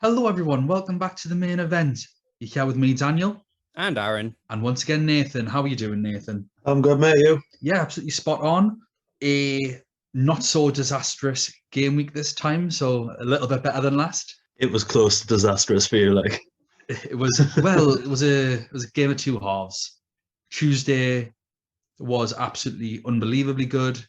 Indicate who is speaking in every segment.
Speaker 1: Hello, everyone. Welcome back to the main event. You're here with me, Daniel.
Speaker 2: And Aaron.
Speaker 1: And once again, Nathan. How are you doing, Nathan?
Speaker 3: I'm good, mate. You?
Speaker 1: Yeah, absolutely spot on. A not so disastrous game week this time, so a little bit better than last.
Speaker 3: It was close to disastrous for you, like.
Speaker 1: It was a game of two halves. Tuesday was absolutely unbelievably good,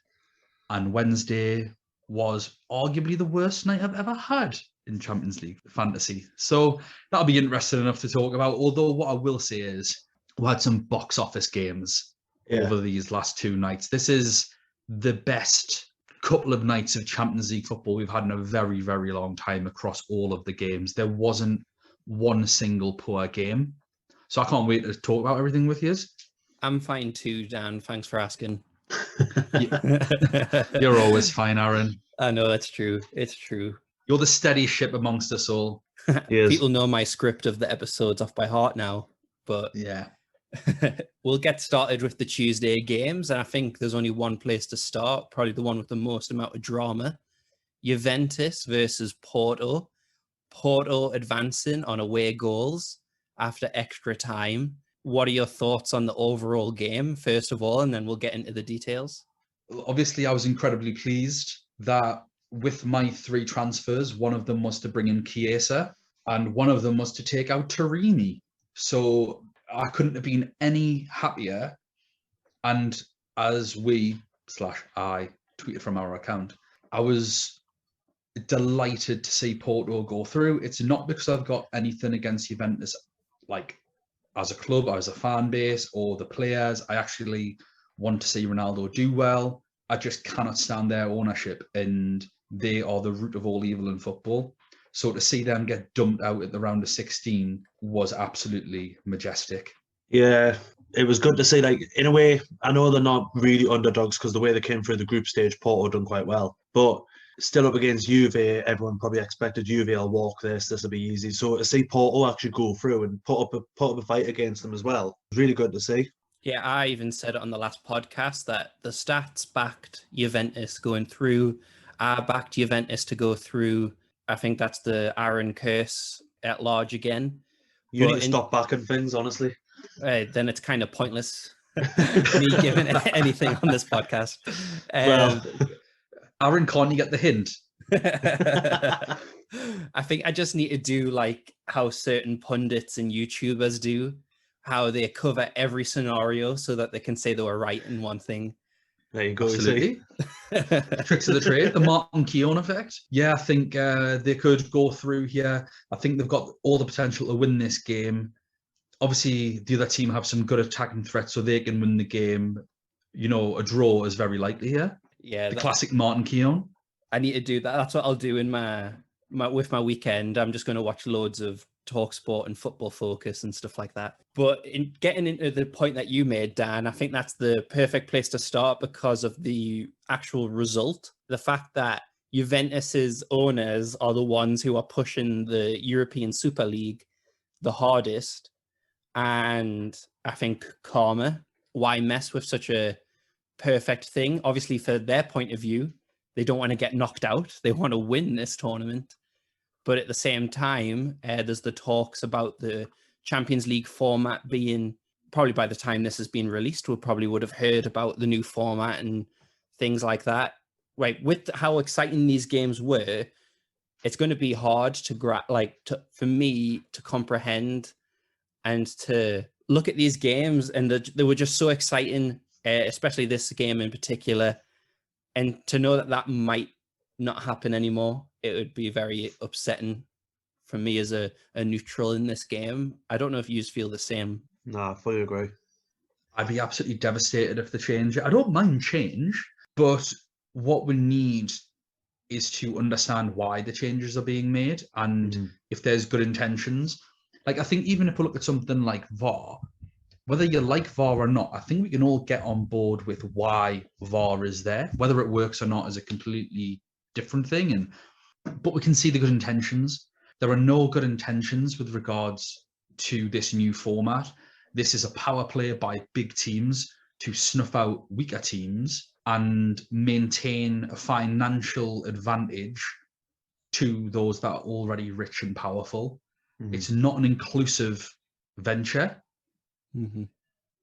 Speaker 1: and Wednesday was arguably the worst night I've ever had in Champions League fantasy. So that'll be interesting enough to talk about. Although what I will say is we had some box office games over these last two nights. This is the best couple of nights of Champions League football we've had in a very, very long time across all of the games. There wasn't one single poor game. So I can't wait to talk about everything with you.
Speaker 2: I'm fine too, Dan. Thanks for asking.
Speaker 1: You're always fine, Aaron.
Speaker 2: I know, that's true. It's true.
Speaker 1: You're the steady ship amongst us all.
Speaker 3: Yes.
Speaker 2: People know my script of the episodes off by heart now, but
Speaker 1: yeah.
Speaker 2: We'll get started with the Tuesday games, and I think there's only one place to start, probably the one with the most amount of drama. Juventus versus Porto. Porto advancing on away goals after extra time. What are your thoughts on the overall game, first of all, and then we'll get into the details?
Speaker 1: Obviously, I was incredibly pleased that with my three transfers, one of them was to bring in Chiesa and one of them was to take out Torrini. So I couldn't have been any happier. And as I tweeted from our account, I was delighted to see Porto go through. It's not because I've got anything against Juventus, like as a club, as a fan base, or the players. I actually want to see Ronaldo do well. I just cannot stand their ownership, and they are the root of all evil in football. So to see them get dumped out at the round of 16 was absolutely majestic.
Speaker 3: Yeah, it was good to see. Like, in a way, I know they're not really underdogs because the way they came through the group stage, Porto done quite well. But still up against Juve, everyone probably expected Juve will walk this will be easy. So to see Porto actually go through and put up a fight against them as well, it was really good to see.
Speaker 2: Yeah, I even said it on the last podcast that the stats backed Juventus going through. I backed Juventus to go through. I think that's the Aaron curse at large again.
Speaker 3: You need to stop backing things, honestly.
Speaker 2: Then it's kind of pointless me giving anything on this podcast.
Speaker 1: Well, Aaron, can't you get the hint?
Speaker 2: I think I just need to do like how certain pundits and YouTubers do, how they cover every scenario so that they can say they were right in one thing.
Speaker 3: There you go.
Speaker 1: Absolutely. Tricks of the trade, the Martin Keown effect. Yeah, I think they could go through here. I think they've got all the potential to win this game. Obviously, the other team have some good attacking threats, so they can win the game. You know, a draw is very likely here.
Speaker 2: Yeah,
Speaker 1: the classic Martin Keown.
Speaker 2: I need to do that. That's what I'll do in my my weekend. I'm just going to watch loads of TalkSport and Football Focus and stuff like that. But in getting into the point that you made, Dan, I think that's the perfect place to start because of the actual result. The fact that Juventus's owners are the ones who are pushing the European Super League the hardest. And I think karma, why mess with such a perfect thing? Obviously, for their point of view, they don't want to get knocked out. They want to win this tournament. But at the same time, there's the talks about the Champions League format being, probably by the time this has been released, we probably would have heard about the new format and things like that. Right, with how exciting these games were, it's going to be hard for me to comprehend and to look at these games, and they were just so exciting, especially this game in particular. And to know that that might not happen anymore, it would be very upsetting for me as a neutral in this game. I don't know if you feel the same.
Speaker 3: No, I fully agree.
Speaker 1: I'd be absolutely devastated if they change it. I don't mind change, but what we need is to understand why the changes are being made and if there's good intentions. Like, I think even if we look at something like VAR, whether you like VAR or not, I think we can all get on board with why VAR is there. Whether it works or not is a completely different thing. But we can see the good intentions. There are no good intentions with regards to this new format. This is a power play by big teams to snuff out weaker teams and maintain a financial advantage to those that are already rich and powerful.
Speaker 3: Mhm.
Speaker 1: It's not an inclusive venture.
Speaker 2: Mm-hmm.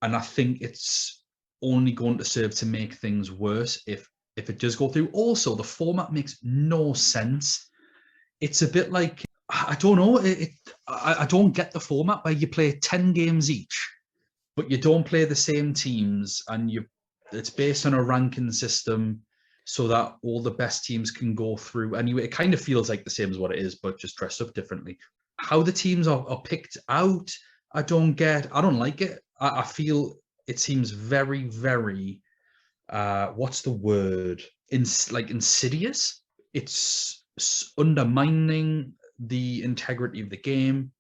Speaker 1: And I think it's only going to serve to make things worse if it does go through. Also, the format makes no sense. It's a bit like, I don't know, I don't get the format where you play 10 games each, but you don't play the same teams, and it's based on a ranking system so that all the best teams can go through anyway. It kind of feels like the same as what it is, but just dressed up differently. How the teams are picked out, I don't like it. I feel it seems very, very, what's the word? Insidious. It's undermining the integrity of the game.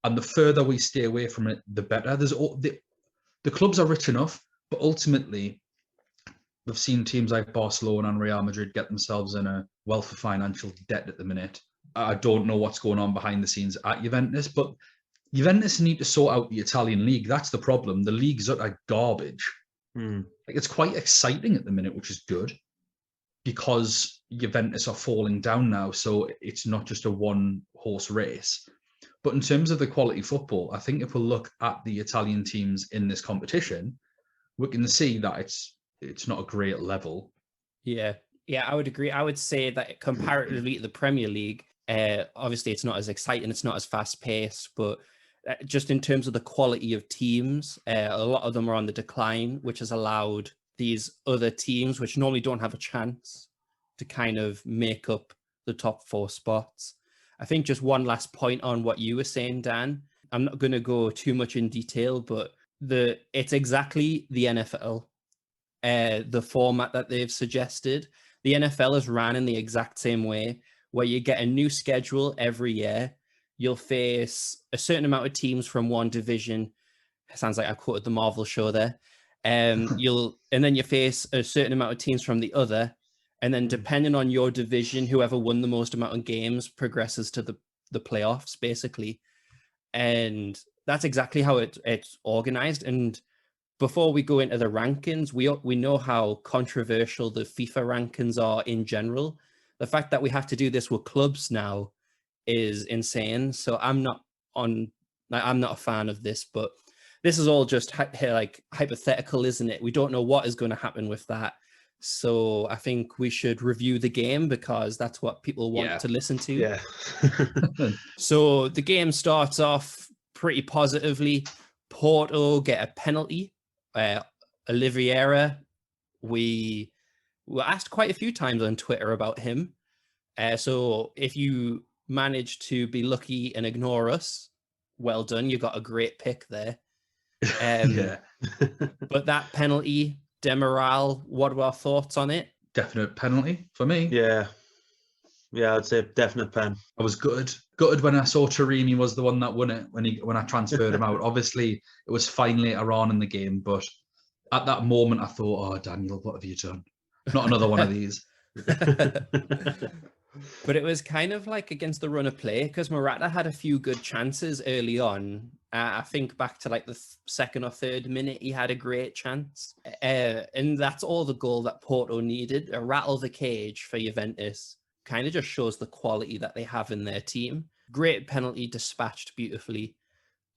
Speaker 1: And the further we stay away from it, the better. The clubs are rich enough, but ultimately, we've seen teams like Barcelona and Real Madrid get themselves in a wealth of financial debt at the minute. I don't know what's going on behind the scenes at Juventus, but Juventus need to sort out the Italian league. That's the problem. The league's like garbage.
Speaker 3: Mm.
Speaker 1: Like, it's quite exciting at the minute, which is good, because Juventus are falling down now. So it's not just a one-horse race. But in terms of the quality football, I think if we look at the Italian teams in this competition, we can see that it's not a great level.
Speaker 2: Yeah, I would agree. I would say that comparatively to the Premier League, obviously it's not as exciting, it's not as fast paced, but just in terms of the quality of teams, a lot of them are on the decline, which has allowed these other teams, which normally don't have a chance, to kind of make up the top 4 spots. I think just one last point on what you were saying, Dan. I'm not going to go too much in detail, but it's exactly the NFL. The format that they've suggested. The NFL is ran in the exact same way, where you get a new schedule every year. You'll face a certain amount of teams from one division. It sounds like I quoted the Marvel show there. And then you face a certain amount of teams from the other. And then depending on your division, whoever won the most amount of games progresses to the playoffs, basically. And that's exactly how it's organized. And before we go into the rankings, we know how controversial the FIFA rankings are in general. The fact that we have to do this with clubs now is insane. So I'm not a fan of this, but this is all just like hypothetical, isn't it? We don't know what is going to happen with that. So I think we should review the game, because that's what people want to listen to.
Speaker 3: Yeah.
Speaker 2: So the game starts off pretty positively. Porto get a penalty. Oliveira, we were asked quite a few times on Twitter about him. So if you manage to be lucky and ignore us, well done. You got a great pick there.
Speaker 1: Yeah.
Speaker 2: But that penalty, Demiral, what are our thoughts on it?
Speaker 1: Definite penalty for me.
Speaker 3: Yeah, I'd say definite pen.
Speaker 1: I was gutted when I saw Turini was the one that won it when I transferred him out. Obviously, it was fine later on in the game, but at that moment, I thought, "Oh, Daniel, what have you done? Not another one of these."
Speaker 2: But it was kind of like against the run of play, because Morata had a few good chances early on. I think back to like the second or third minute, he had a great chance. And that's all the goal that Porto needed. A rattle the cage for Juventus. Kind of just shows the quality that they have in their team. Great penalty, dispatched beautifully.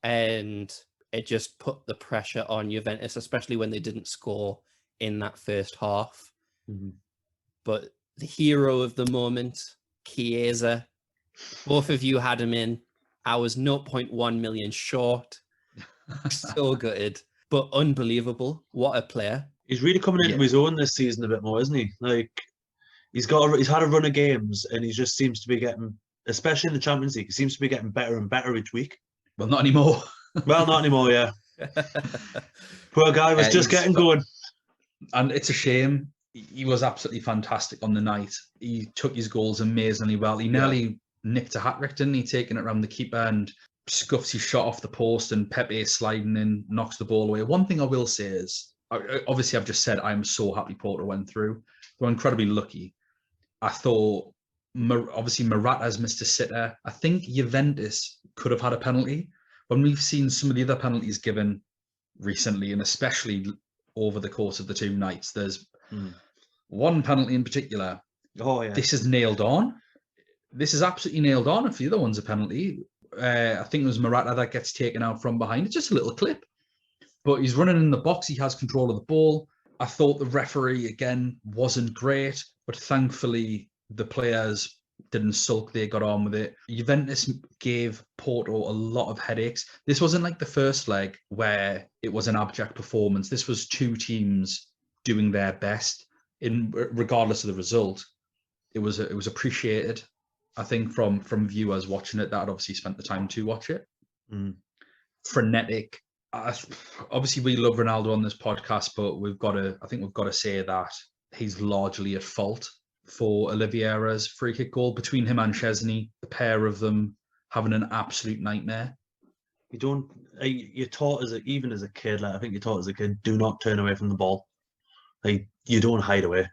Speaker 2: And it just put the pressure on Juventus, especially when they didn't score in that first half.
Speaker 3: Mm-hmm.
Speaker 2: But the hero of the moment, Chiesa. Both of you had him in. I was 0.1 million short. So good, but unbelievable. What a player.
Speaker 3: He's really coming into his own this season a bit more, isn't he? Like, he's had a run of games, and he just seems to be getting, especially in the Champions League, he seems to be getting better and better each week.
Speaker 1: Well, not anymore.
Speaker 3: Well, not anymore, yeah. Poor guy was just getting going.
Speaker 1: And it's a shame. He was absolutely fantastic on the night. He took his goals amazingly well. He nearly nicked a hat-trick, didn't he? Taking it around the keeper and scuffs his shot off the post, and Pepe sliding in, knocks the ball away. One thing I will say is, obviously I've just said I'm so happy Porto went through. They're incredibly lucky. I thought, obviously Morata's missed a sitter. I think Juventus could have had a penalty. When we've seen some of the other penalties given recently, and especially over the course of the 2 nights, there's one penalty in particular.
Speaker 3: Oh, yeah.
Speaker 1: This is nailed on. This is absolutely nailed on. If the other one's a penalty, I think it was Morata that gets taken out from behind. It's just a little clip, but he's running in the box. He has control of the ball. I thought the referee, again, wasn't great, but thankfully the players didn't sulk. They got on with it. Juventus gave Porto a lot of headaches. This wasn't like the first leg where it was an abject performance. This was two teams doing their best, regardless of the result. It was appreciated, I think, from viewers watching it that had obviously spent the time to watch it. Frenetic. Obviously, we love Ronaldo on this podcast, but I think we've got to say that he's largely at fault for Oliveira's free kick goal. Between him and Chesney, the pair of them having an absolute nightmare.
Speaker 3: You're taught even as a kid, like I think you're taught as a kid, do not turn away from the ball. Like, you don't hide away.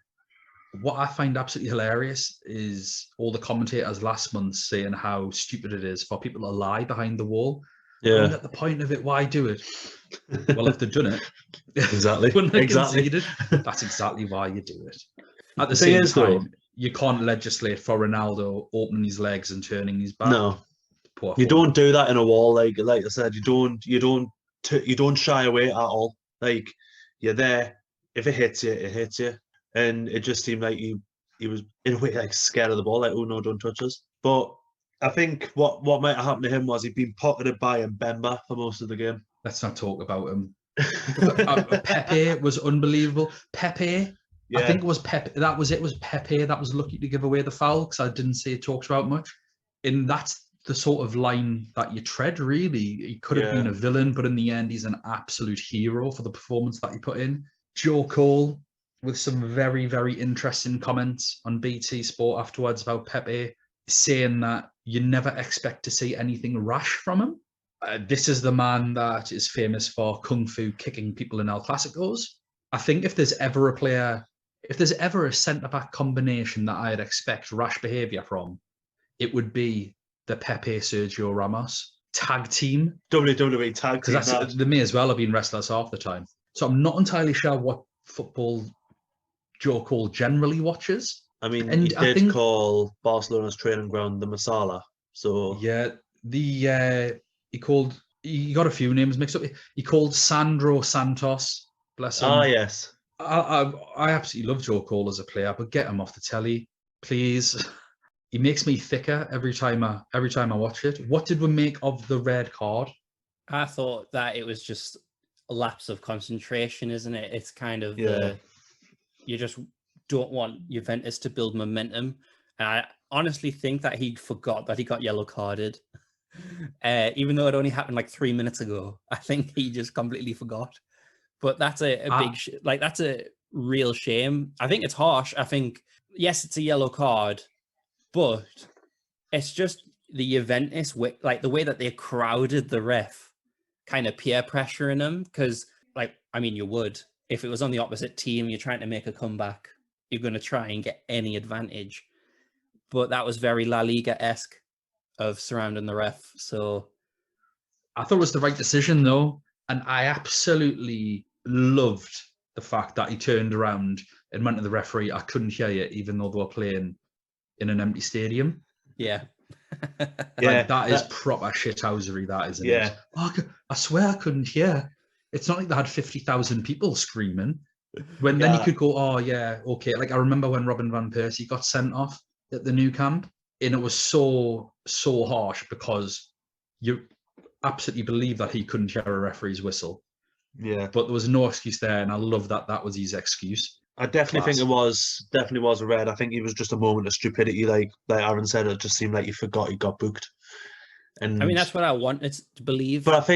Speaker 1: What I find absolutely hilarious is all the commentators last month saying how stupid it is for people to lie behind the wall.
Speaker 3: Yeah.
Speaker 1: At the point of it, why do it? Well, if they've done it,
Speaker 3: exactly.
Speaker 1: Conceded, that's exactly why you do it. At the same time, you can't legislate for Ronaldo opening his legs and turning his back.
Speaker 3: No, you don't do that in a wall. Like I said, you don't shy away at all. Like, you're there. If it hits you, it hits you. And it just seemed like he was in a way like scared of the ball. Like, oh no, don't touch us. But I think what might have happened to him was he'd been pocketed by Mbemba for most of the game.
Speaker 1: Let's not talk about him. Pepe was unbelievable. Pepe, yeah. I think it was Pepe. That was it. Was Pepe that was lucky to give away the foul, because I didn't see it talked about much. And that's the sort of line that you tread, really. He could have been a villain, but in the end, he's an absolute hero for the performance that he put in. Joe Cole, with some very, very interesting comments on BT Sport afterwards about Pepe, saying that you never expect to see anything rash from him. This is the man that is famous for kung fu kicking people in El Clasicos. I think if there's ever a centre-back combination that I'd expect rash behaviour from, it would be the Pepe Sergio Ramos tag team.
Speaker 3: WWE tag team.
Speaker 1: Because they may as well have been wrestlers half the time. So I'm not entirely sure what football Joe Cole generally watches.
Speaker 3: I mean, he did call Barcelona's training ground the Masala. So
Speaker 1: yeah, he got a few names mixed up. He called Sandro Santos. Bless him.
Speaker 3: Ah, yes.
Speaker 1: I absolutely love Joe Cole as a player, but get him off the telly, please. He makes me thicker every time I watch it. What did we make of the red card?
Speaker 2: I thought that it was just a lapse of concentration, isn't it? It's kind of you just don't want Juventus to build momentum. And I honestly think that he forgot that he got yellow carded. Even though it only happened like 3 minutes ago. I think he just completely forgot. But that's that's a real shame. I think it's harsh. I think, yes, it's a yellow card, but it's just the Juventus, like the way that they crowded the ref, kind of peer pressuring him. Because, you would. If it was on the opposite team, you're trying to make a comeback, you're going to try and get any advantage. But that was very La Liga-esque of surrounding the ref. So
Speaker 1: I thought it was the right decision, though. And I absolutely loved the fact that he turned around and went to the referee. I couldn't hear you, even though they were playing in an empty stadium.
Speaker 2: Yeah.
Speaker 1: That is proper shithousery, that, isn't it? I swear I couldn't hear. It's not like they had 50,000 people screaming. Then you could go, oh, yeah, okay. Like, I remember when Robin Van Persie got sent off at the new camp, and it was so harsh because you absolutely believe that he couldn't hear a referee's whistle.
Speaker 3: Yeah.
Speaker 1: But there was no excuse there, and I love that was his excuse.
Speaker 3: I definitely think it was a red. I think it was just a moment of stupidity. Like Aaron said, it just seemed like he forgot he got booked. And
Speaker 2: I mean, that's what I wanted to believe.
Speaker 3: But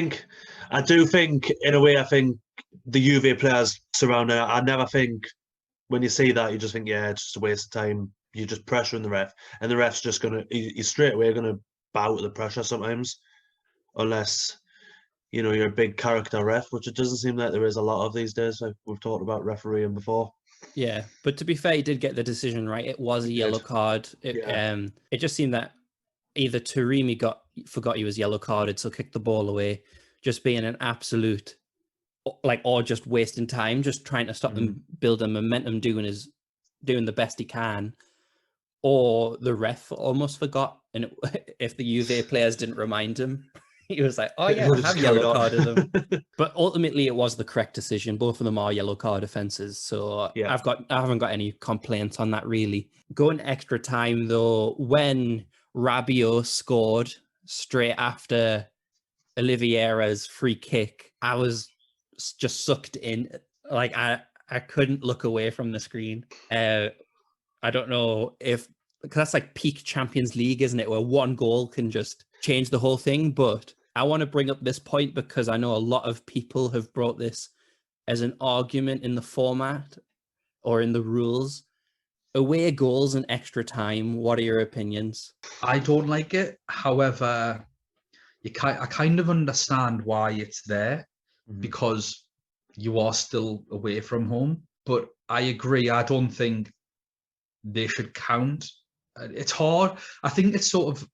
Speaker 3: I do think, in a way, I think the Juve players surrounding it, I never think, when you see that, you just think, yeah, it's just a waste of time. You're just pressuring the ref. And the ref's just he's straight away going to bow to the pressure sometimes. Unless, you're a big character ref, which it doesn't seem like there is a lot of these days. Like we've talked about refereeing before.
Speaker 2: Yeah, but to be fair, he did get the decision right. It was a yellow card. It just seemed that either Taremi forgot he was yellow carded, so kicked the ball away, just being an absolute, or just wasting time, just trying to stop them building momentum, doing the best he can. or the ref almost forgot, and if the Juve players didn't remind him, he was like, "Oh
Speaker 3: He
Speaker 2: yeah,
Speaker 3: would
Speaker 2: I
Speaker 3: have
Speaker 2: have
Speaker 3: just carried
Speaker 2: yellow
Speaker 3: on.
Speaker 2: carded them." But ultimately, it was the correct decision. Both of them are yellow card offenses, so
Speaker 3: Yeah.
Speaker 2: I haven't got any complaints on that really. Going extra time though, when Rabiot scored straight after Oliveira's free kick, I was just sucked in. Like I couldn't look away from the screen. I don't know if, because that's like peak Champions League, isn't it? Where one goal can just change the whole thing. But I want to bring up this point because I know a lot of people have brought this as an argument in the format or in the rules. Away goals and extra time. What are your opinions?
Speaker 1: I don't like it. However, I kind of understand why it's there, because you are still away from home. But I agree. I don't think they should count. It's hard. I think it's sort of,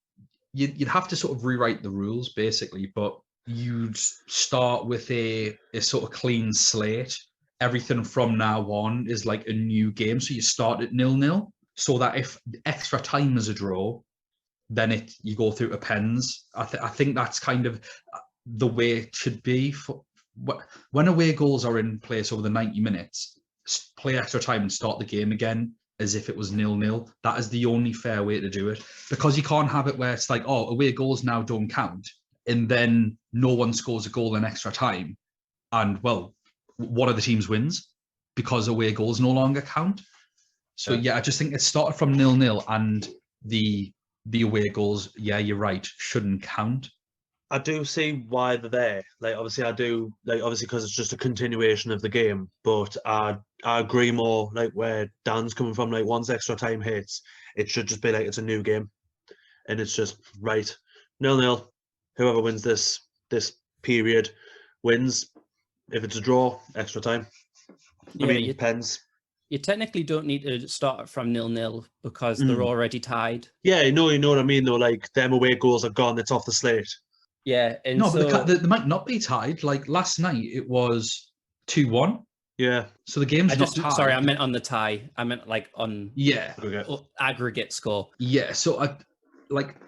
Speaker 1: you'd have to sort of rewrite the rules basically, but you'd start with a sort of clean slate. Everything from now on is like a new game. So you start at 0-0, so that if extra time is a draw, then you go through to pens. I think that's kind of the way it should be. When away goals are in place over the 90 minutes, play extra time and start the game again as if it was 0-0. That is the only fair way to do it, because you can't have it where it's like, oh, away goals now don't count, and then no one scores a goal in extra time, and well, one of the teams wins because away goals no longer count. So yeah, I just think it started from 0-0, and the away goals, yeah, you're right, shouldn't count.
Speaker 3: I do see why they're there. Like, obviously, I do, like, obviously, because it's just a continuation of the game. But I agree more, like, where Dan's coming from. Like, once extra time hits, it should just be like it's a new game, and it's just right, 0-0. Whoever wins this period wins. If it's a draw, extra time.
Speaker 2: Yeah,
Speaker 3: I mean, pens.
Speaker 2: You technically don't need to start from 0-0 because they're already tied.
Speaker 3: Yeah, you know what I mean, though. Like, them away goals are gone. It's off the slate.
Speaker 2: Yeah, and
Speaker 1: No,
Speaker 2: so
Speaker 1: but they might not be tied. Like last night, it was 2-1.
Speaker 3: Yeah.
Speaker 1: So the game's not tied.
Speaker 2: sorry, I meant on the tie. I meant like on
Speaker 1: Yeah.
Speaker 2: aggregate score.
Speaker 1: Yeah. So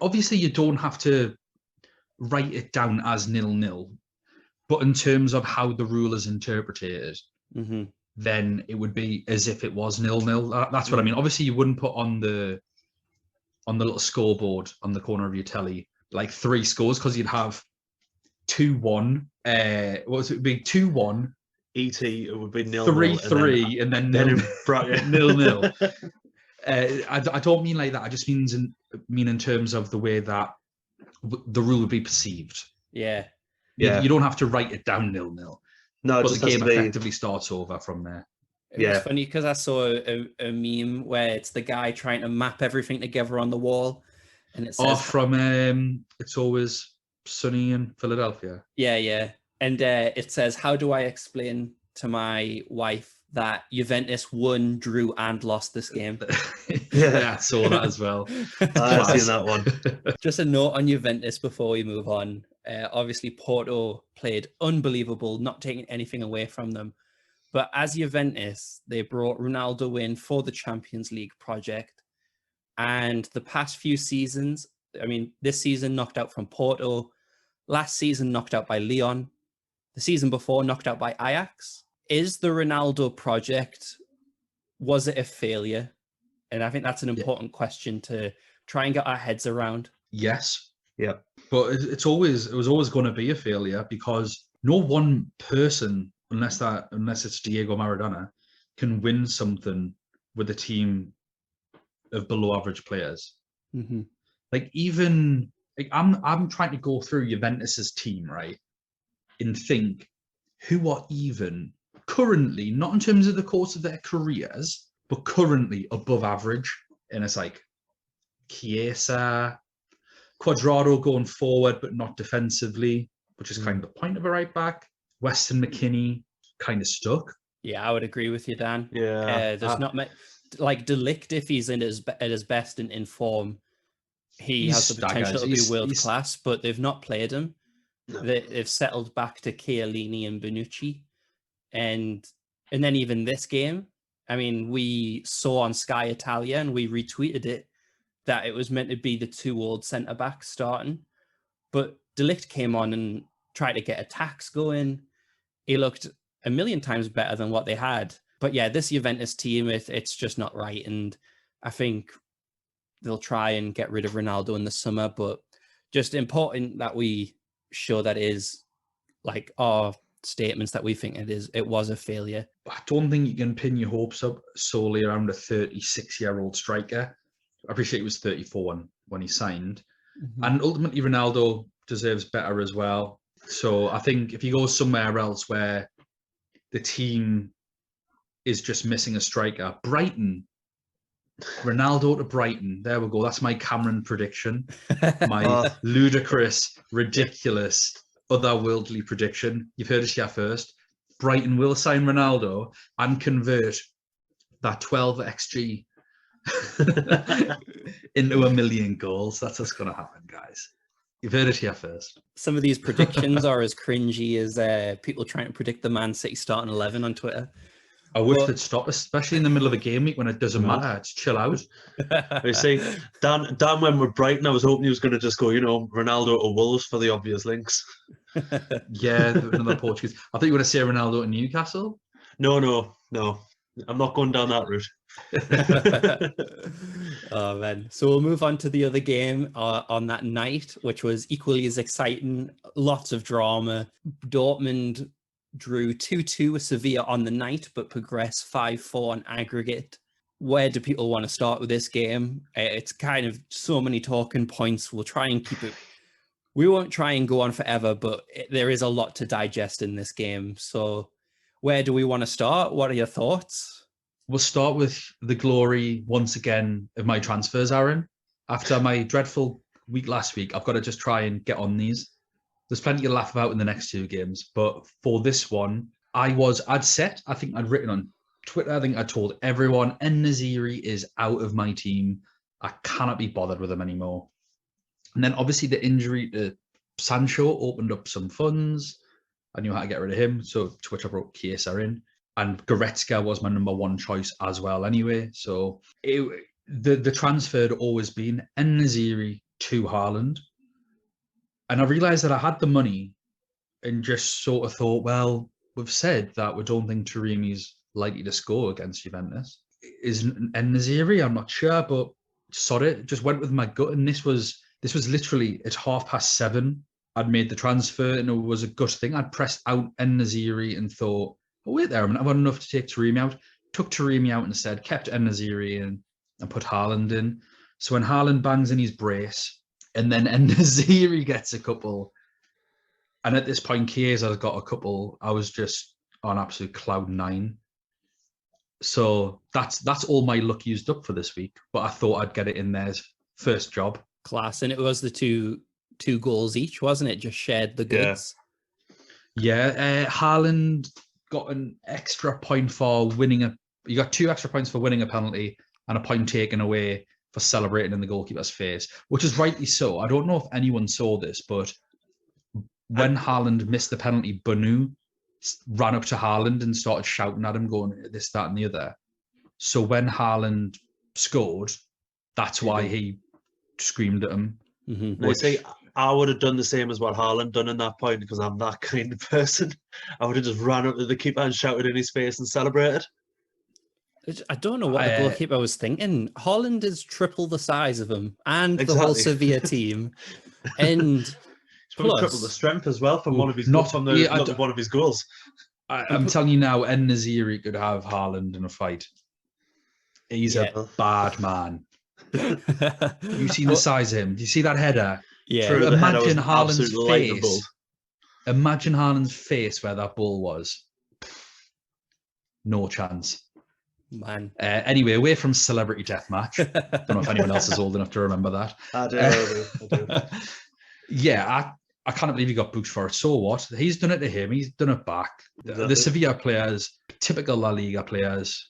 Speaker 1: obviously you don't have to write it down as 0-0, but in terms of how the rule is interpreted, then it would be as if it was 0-0. That's what I mean. Obviously, you wouldn't put on the little scoreboard on the corner of your telly like 3 scores, because you'd have 2-1. What was it? It'd be 2-1.
Speaker 3: ET, it would be 0-0.
Speaker 1: 3-3, and then 0-0. I don't mean like that. I just mean in terms of the way that the rule would be perceived.
Speaker 2: Yeah.
Speaker 1: You don't have to write it down 0-0.
Speaker 3: No,
Speaker 1: but the game effectively starts over from there.
Speaker 2: It was funny because I saw a meme where it's the guy trying to map everything together on the wall, and it says,
Speaker 1: from It's Always Sunny in Philadelphia.
Speaker 2: Yeah. And it says, how do I explain to my wife that Juventus won, drew, and lost this game?
Speaker 1: Yeah, I saw that as well.
Speaker 3: I've seen that one.
Speaker 2: Just a note on Juventus before we move on. Obviously, Porto played unbelievable, not taking anything away from them. But as Juventus, they brought Ronaldo in for the Champions League project. And the past few seasons, I mean, this season knocked out from Porto, last season knocked out by Lyon, the season before knocked out by Ajax. Is the Ronaldo project, was it a failure? And I think that's an important question to try and get our heads around.
Speaker 1: Yes.
Speaker 3: Yeah.
Speaker 1: But it was always going to be a failure, because no one person, unless it's Diego Maradona, can win something with a team of below average players. Like, even like I'm trying to go through Juventus's team, right, and think who are even currently, not in terms of the course of their careers, but currently above average. And it's like Chiesa, Quadrado going forward, but not defensively, which is kind of the point of a right back. Weston McKennie kind of stuck.
Speaker 2: Yeah, I would agree with you, Dan.
Speaker 3: Yeah.
Speaker 2: There's not like De Ligt, if he's at his best in form, he has the potential to be world class, but they've not played him. No. They've settled back to Chiellini and Bonucci. And then even this game, I mean, we saw on Sky Italia and we retweeted it that it was meant to be the 2 old centre backs starting, but De Ligt came on and tried to get attacks going. He looked a million times better than what they had. But yeah, this Juventus team, it's just not right. And I think they'll try and get rid of Ronaldo in the summer, but just important that we show that is like our statements that we think it was a failure.
Speaker 1: I don't think you can pin your hopes up solely around a 36-year-old striker. I appreciate he was 34 when he signed.
Speaker 2: Mm-hmm.
Speaker 1: And ultimately, Ronaldo deserves better as well. So I think if he goes somewhere else where the team is just missing a striker, Brighton, Ronaldo to Brighton. There we go. That's my Cameron prediction. My ludicrous, ridiculous, otherworldly prediction. You've heard it here first. Brighton will sign Ronaldo and convert that 12 XG into 1 million goals. That's what's going to happen, guys. You've heard it here first.
Speaker 2: Some of these predictions are as cringy as people trying to predict the Man City starting 11 on Twitter.
Speaker 1: I wish they'd stop, especially in the middle of a game week when it doesn't matter. Just chill out.
Speaker 3: You see, Dan went with Brighton. I was hoping he was going to just go, Ronaldo to Wolves for the obvious links.
Speaker 1: Yeah, another Portuguese. I thought you were going to say Ronaldo to Newcastle.
Speaker 3: No. I'm not going down that route.
Speaker 2: Oh, man. So we'll move on to the other game on that night, which was equally as exciting. Lots of drama. Dortmund drew 2-2 with Sevilla on the night, but progressed 5-4 on aggregate. Where do people want to start with this game? It's kind of so many talking points. We'll try and keep it. We won't try and go on forever, but there is a lot to digest in this game. So where do we want to start? What are your thoughts?
Speaker 1: We'll start with the glory once again of my transfers, Aaron. After my dreadful week last week, I've got to just try and get on these. There's plenty to laugh about in the next 2 games, but for this one, I'd written on Twitter, I think I told everyone, En-Nesyri is out of my team. I cannot be bothered with him anymore. And then obviously the injury to Sancho opened up some funds. I knew how to get rid of him, so Twitter wrote Chiesa in. And Goretzka was my number 1 choice as well anyway. So the transfer had always been En-Nesyri to Haaland. And I realised that I had the money and just sort of thought, well, we've said that we don't think Taremi's likely to score against Juventus. Is En-Nesyri? I'm not sure, but sorry, just went with my gut. And this was literally at 7:30. I'd made the transfer and it was a gut thing. I'd pressed out En-Nesyri and thought, oh, wait there, I've got enough to take Taremi out. Took Taremi out instead, kept En-Nesyri in and put Haaland in. So when Haaland bangs in his brace, and then En-Nesyri gets a couple. And at this point, Chiesa's got a couple. I was just on absolute cloud 9. So that's all my luck used up for this week. But I thought I'd get it in there. First job.
Speaker 2: Class. And it was the two goals each, wasn't it? Just shared the goods.
Speaker 1: Yeah. Haaland got an extra point for winning you got 2 extra points for winning a penalty and a point taken away for celebrating in the goalkeeper's face, which is rightly so. I don't know if anyone saw this, but when Haaland missed the penalty, Banu ran up to Haaland and started shouting at him, going this, that, and the other. So when Haaland scored, that's why he screamed at him.
Speaker 2: Mm-hmm.
Speaker 3: Now, see, I would have done the same as what Haaland done in that point because I'm that kind of person. I would have just ran up to the keeper and shouted in his face and celebrated.
Speaker 2: I don't know what the goalkeeper was thinking. Haaland is triple the size of him and the whole Sevilla team. And
Speaker 3: plus, triple the strength as well from one of his one of his goals.
Speaker 1: I'm telling you now, En-Nesyri could have Haaland in a fight. He's a bad man. You see the size of him. Do you see that header?
Speaker 2: Yeah.
Speaker 3: True,
Speaker 1: imagine Haaland's face. Imagine Haaland's face where that ball was. No chance.
Speaker 2: Man.
Speaker 1: Anyway, away from celebrity deathmatch. Don't know if anyone else is old enough to remember that.
Speaker 3: I do.
Speaker 1: Yeah, I can't believe he got booked for it. So what? He's done it to him. He's done it back. The Sevilla players, typical La Liga players,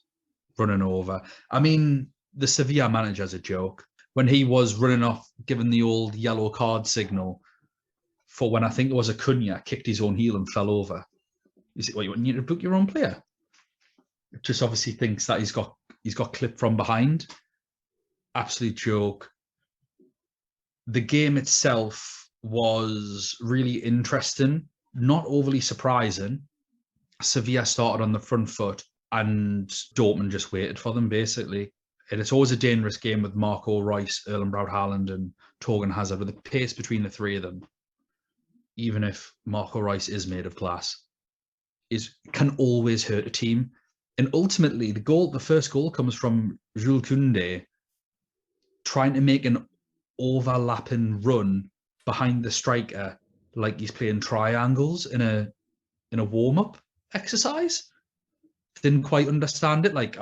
Speaker 1: running over. I mean, the Sevilla manager's a joke. When he was running off, giving the old yellow card signal for when I think it was Acuna kicked his own heel and fell over. You see, what, you need to book your own player? just obviously thinks that he's got clipped from behind. Absolute joke. The game itself was really interesting, not overly surprising. Sevilla started on the front foot and Dortmund just waited for them, basically. And it's always a dangerous game with Marco Reus, Erling Braut Haaland and Torgan Hazard, with the pace between the three of them, even if Marco Reus is made of glass, can always hurt a team. And ultimately, the first goal comes from Jules Koundé trying to make an overlapping run behind the striker like he's playing triangles in a warm-up exercise. Didn't quite understand it. Like,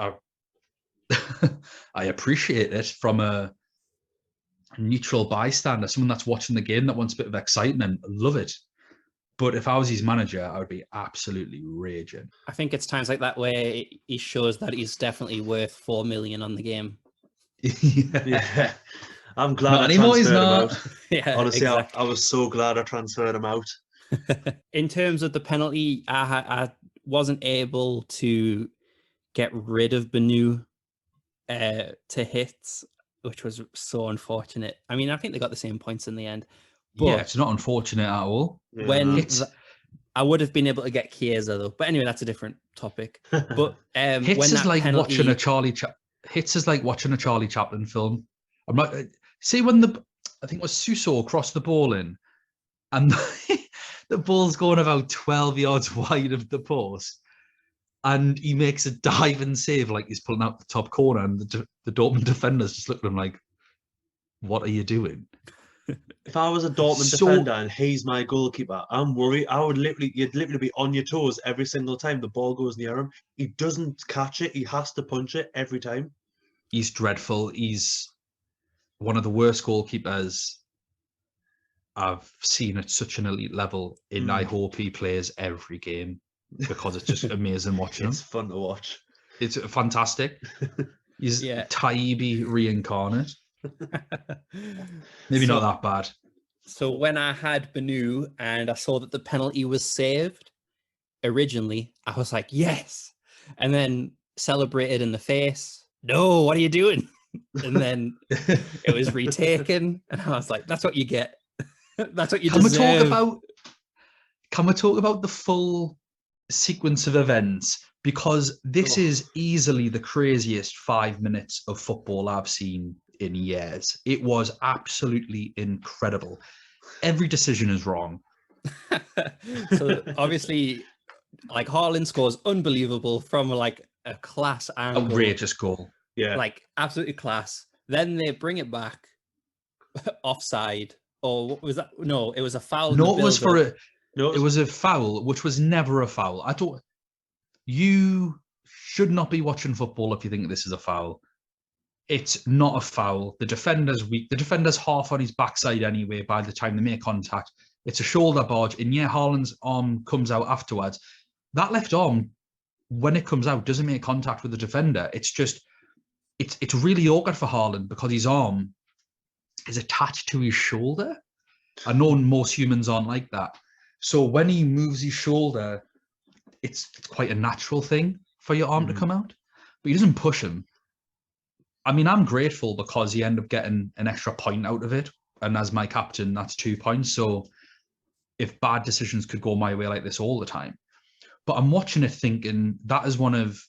Speaker 1: I appreciate it from a neutral bystander, someone that's watching the game that wants a bit of excitement. Love it. But if I was his manager, I would be absolutely raging.
Speaker 2: I think it's times like that where he shows that he's definitely worth 4 million on the game.
Speaker 3: Yeah. I'm glad
Speaker 1: Not
Speaker 3: I
Speaker 1: anymore, he's
Speaker 3: transferred him
Speaker 1: not.
Speaker 3: out.
Speaker 2: Yeah,
Speaker 3: Honestly,
Speaker 2: exactly.
Speaker 3: I was so glad I transferred him out.
Speaker 2: In terms of the penalty, I wasn't able to get rid of Benu to hits, which was so unfortunate. I mean, I think they got the same points in the end. But
Speaker 1: Yeah, it's not unfortunate at all.
Speaker 3: Yeah.
Speaker 2: when I would have been able to get Chiesa though, but anyway, that's a different topic. But
Speaker 1: hits
Speaker 2: when
Speaker 1: is
Speaker 2: that
Speaker 1: like
Speaker 2: penalty,
Speaker 1: watching a hits is like watching a Charlie Chaplin film. I'm not see when I think it was Suso crossed the ball in, and the ball's going about 12 yards wide of the post, and he makes a dive and save like he's pulling out the top corner, and the Dortmund defenders just look at him like, "What are you doing?"
Speaker 3: If I was a Dortmund defender and he's my goalkeeper, I'm worried. You'd literally be on your toes every single time the ball goes near him. He doesn't catch it. He has to punch it every time.
Speaker 1: He's dreadful. He's one of the worst goalkeepers I've seen at such an elite level, and I hope he plays every game because it's just amazing watching him.
Speaker 3: It's fun to watch.
Speaker 1: It's fantastic. He's Taibbi reincarnate. Maybe not that bad.
Speaker 2: So when I had Benu and I saw that the penalty was saved, originally I was like, yes. And then celebrated in the face. No, what are you doing? And then it was retaken. And I was like, that's what you get. That's what you deserve.
Speaker 1: Can we talk about the full sequence of events? Because this is easily the craziest 5 minutes of football I've seen in years. It was absolutely incredible. Every decision is wrong.
Speaker 2: So obviously, like Haaland scores unbelievable from like a class angle.
Speaker 1: Outrageous goal.
Speaker 3: Yeah.
Speaker 2: Like absolutely class. Then they bring it back offside. Or what was that? No, it was a foul.
Speaker 1: No, it was it was a foul, which was never a foul. You should not be watching football if you think this is a foul. It's not a foul. The defender's weak. The defender's half on his backside anyway by the time they make contact. It's a shoulder barge. And yeah, Haaland's arm comes out afterwards. That left arm, when it comes out, doesn't make contact with the defender. It's just, it's really awkward for Haaland because his arm is attached to his shoulder. I know most humans aren't like that. So when he moves his shoulder, it's quite a natural thing for your arm to come out. But he doesn't push him. I mean, I'm grateful because he ended up getting an extra point out of it. And as my captain, that's 2 points. So if bad decisions could go my way like this all the time. But I'm watching it thinking that is one of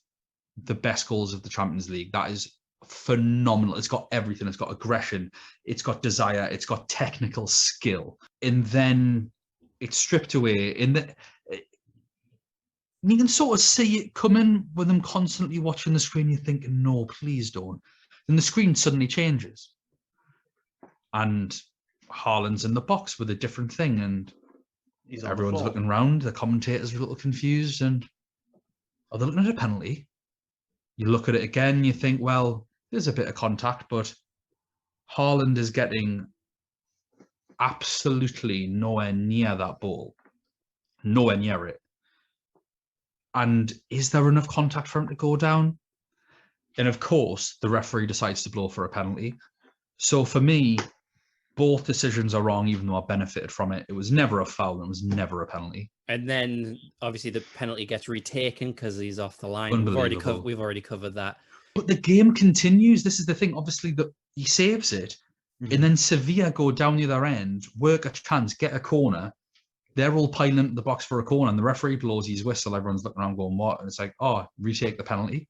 Speaker 1: the best goals of the Champions League. That is phenomenal. It's got everything. It's got aggression. It's got desire. It's got technical skill. And then it's stripped away. You can sort of see it coming with them constantly watching the screen. You're thinking, no, please don't. And the screen suddenly changes. And Haaland's in the box with a different thing. And everyone's looking around. The commentators are a little confused. And are they looking at a penalty? You look at it again, you think, well, there's a bit of contact, but Haaland is getting absolutely nowhere near that ball. Nowhere near it. And is there enough contact for him to go down? And of course, the referee decides to blow for a penalty. So for me, both decisions are wrong, even though I benefited from it. It was never a foul. It was never a penalty.
Speaker 2: And then obviously the penalty gets retaken because he's off the line.
Speaker 1: Unbelievable.
Speaker 2: We've already covered that.
Speaker 1: But the game continues. This is the thing. Obviously, he saves it, and then Sevilla go down the other end, work a chance, get a corner. They're all piling into the box for a corner, and the referee blows his whistle. Everyone's looking around going, what? And it's like, oh, retake the penalty.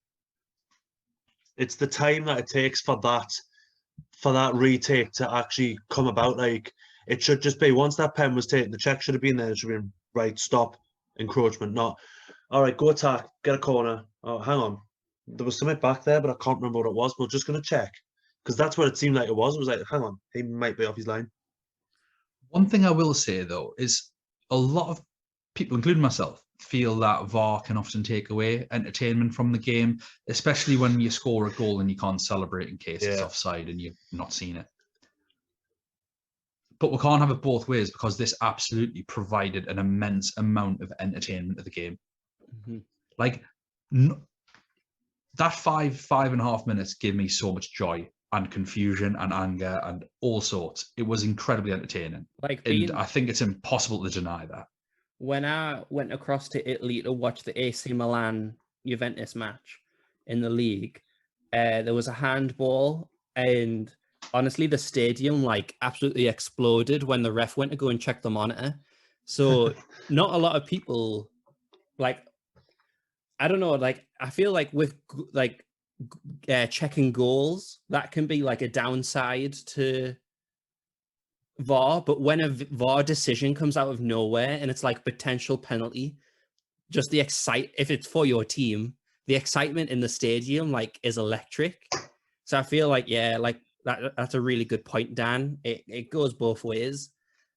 Speaker 3: It's the time that it takes for that retake to actually come about. Like, it should just be, once that pen was taken, the check should have been there. It should have been, right, stop, encroachment, not, all right, go attack, get a corner. Oh, hang on. There was something back there, but I can't remember what it was. We're just going to check. Because that's what it seemed like it was. It was like, hang on, he might be off his line.
Speaker 1: One thing I will say, though, is a lot of people, including myself, feel that VAR can often take away entertainment from the game, especially when you score a goal and you can't celebrate in case it's offside and you've not seen it. But we can't have it both ways, because this absolutely provided an immense amount of entertainment to the game. Like, that 5.5 minutes gave me so much joy and confusion and anger and all sorts. It was incredibly entertaining. And I think it's impossible to deny that.
Speaker 2: When I went across to Italy to watch the AC Milan Juventus match in the league, there was a handball, and honestly, the stadium like absolutely exploded when the ref went to go and check the monitor. So not a lot of people, like, I don't know, like, I feel like with like checking goals, that can be like a downside to VAR, but when a VAR decision comes out of nowhere and it's like potential penalty, just if it's for your team, the excitement in the stadium like is electric. So I feel like, yeah, like that's a really good point, Dan. It goes both ways.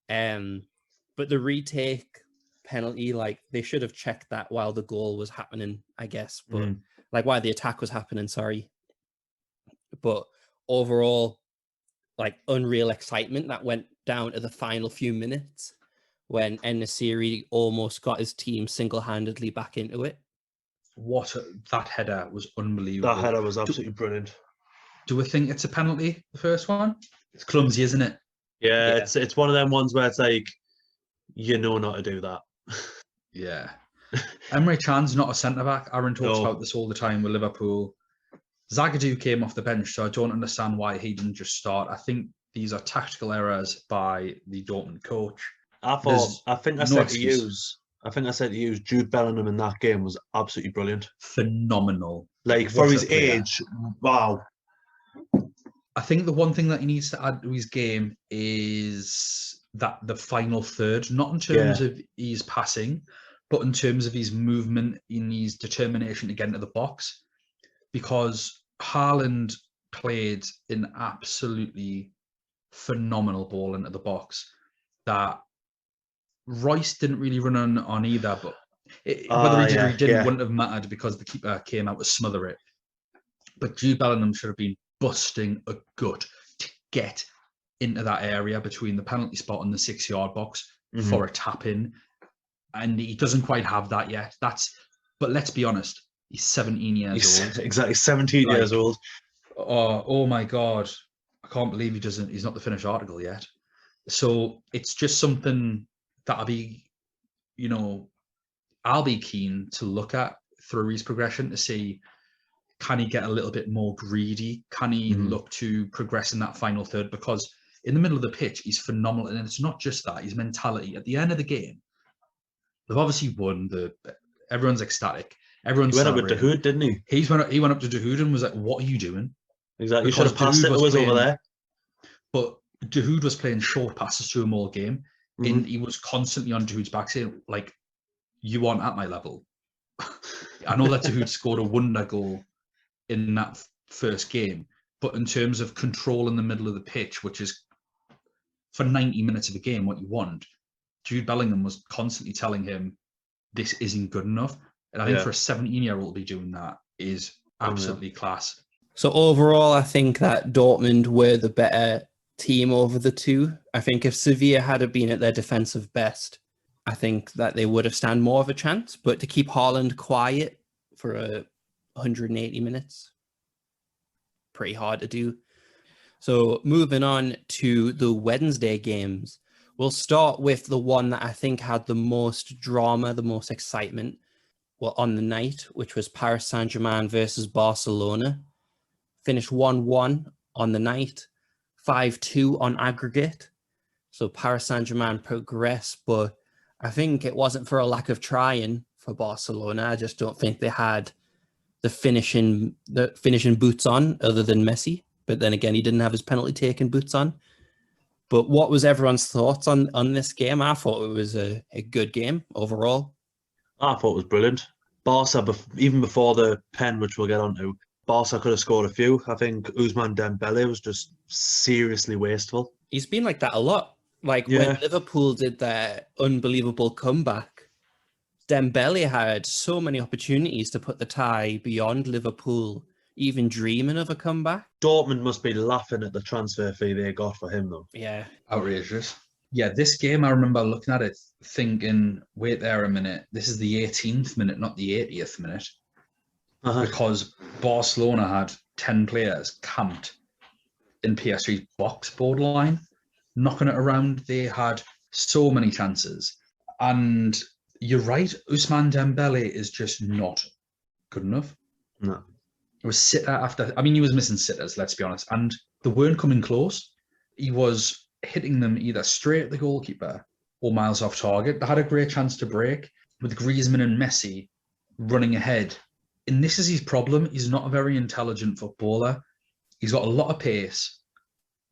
Speaker 2: But the retake penalty, like, they should have checked that while the goal was happening, I guess, but like while the attack was happening, sorry. But overall, like, unreal excitement that went down to the final few minutes when En-Nesyri almost got his team single-handedly back into it.
Speaker 1: That header was unbelievable.
Speaker 3: That header was absolutely brilliant.
Speaker 1: Do we think it's a penalty, the first one? It's clumsy, isn't it?
Speaker 3: Yeah, it's one of them ones where it's like, you know not to do that.
Speaker 1: Yeah. Emre Can's not a centre-back. Aaron talks about this all the time with Liverpool. Zagadou came off the bench, so I don't understand why he didn't just start. I think these are tactical errors by the Dortmund coach.
Speaker 3: I think I said to use Jude Bellingham in that game was absolutely brilliant.
Speaker 1: Phenomenal.
Speaker 3: Like, for his age, wow.
Speaker 1: I think the one thing that he needs to add to his game is that the final third, not in terms of his passing, but in terms of his movement, in his determination to get into the box. Because Haaland played an absolutely phenomenal ball into the box that Royce didn't really run on either, but whether he did or he didn't wouldn't have mattered because the keeper came out to smother it. But Jude Bellingham should have been busting a gut to get into that area between the penalty spot and the 6-yard box for a tap in. And he doesn't quite have that yet. But let's be honest, he's 17 years old.
Speaker 3: Exactly, 17 years old.
Speaker 1: Oh my God. I can't believe he's not the finished article yet. So it's just something that I'll be keen to look at through his progression to see, can he get a little bit more greedy? Can he look to progress in that final third? Because in the middle of the pitch, he's phenomenal. And it's not just that, his mentality. At the end of the game, they've obviously won. Everyone's ecstatic. He went
Speaker 3: up with Dahoud, didn't he?
Speaker 1: He went up to Dahoud and was like, what are you doing?
Speaker 3: Exactly. You should have passed it. It was over there.
Speaker 1: But Dahoud was playing short passes to him all game. And he was constantly on Dahoud's back saying, like, you aren't at my level. I know that Dahoud scored a wonder goal in that first game. But in terms of control in the middle of the pitch, which is for 90 minutes of the game what you want, Jude Bellingham was constantly telling him, this isn't good enough. And I think for a 17-year-old to be doing that is absolutely class.
Speaker 2: So overall, I think that Dortmund were the better team over the two. I think if Sevilla had been at their defensive best, I think that they would have stand more of a chance. But to keep Haaland quiet for 180 minutes, pretty hard to do. So moving on to the Wednesday games, we'll start with the one that I think had the most drama, the most excitement, well, on the night, which was Paris Saint-Germain versus Barcelona. Finished 1-1 on the night, 5-2 on aggregate. So Paris Saint-Germain progressed, but I think it wasn't for a lack of trying for Barcelona. I just don't think they had the finishing boots on other than Messi. But then again, he didn't have his penalty taking boots on. But what was everyone's thoughts on this game? I thought it was a good game overall.
Speaker 3: I thought it was brilliant. Barca, even before the pen, which we'll get onto, Barca could have scored a few. I think Ousmane Dembele was just seriously wasteful.
Speaker 2: He's been like that a lot. Like when Liverpool did their unbelievable comeback, Dembele had so many opportunities to put the tie beyond Liverpool even dreaming of a comeback.
Speaker 3: Dortmund must be laughing at the transfer fee they got for him, though.
Speaker 2: Yeah.
Speaker 1: Outrageous. Yeah, this game, I remember looking at it thinking, wait there a minute, this is the 18th minute, not the 80th minute. Because Barcelona had 10 players camped in PSG's box borderline, knocking it around. They had so many chances. And you're right, Ousmane Dembele is just not good enough.
Speaker 3: No.
Speaker 1: It was sitter after, I mean, he was missing sitters, let's be honest. And they weren't coming close. He was hitting them either straight at the goalkeeper or miles off target. They had a great chance to break with Griezmann and Messi running ahead. And this is his problem. He's not a very intelligent footballer. He's got a lot of pace,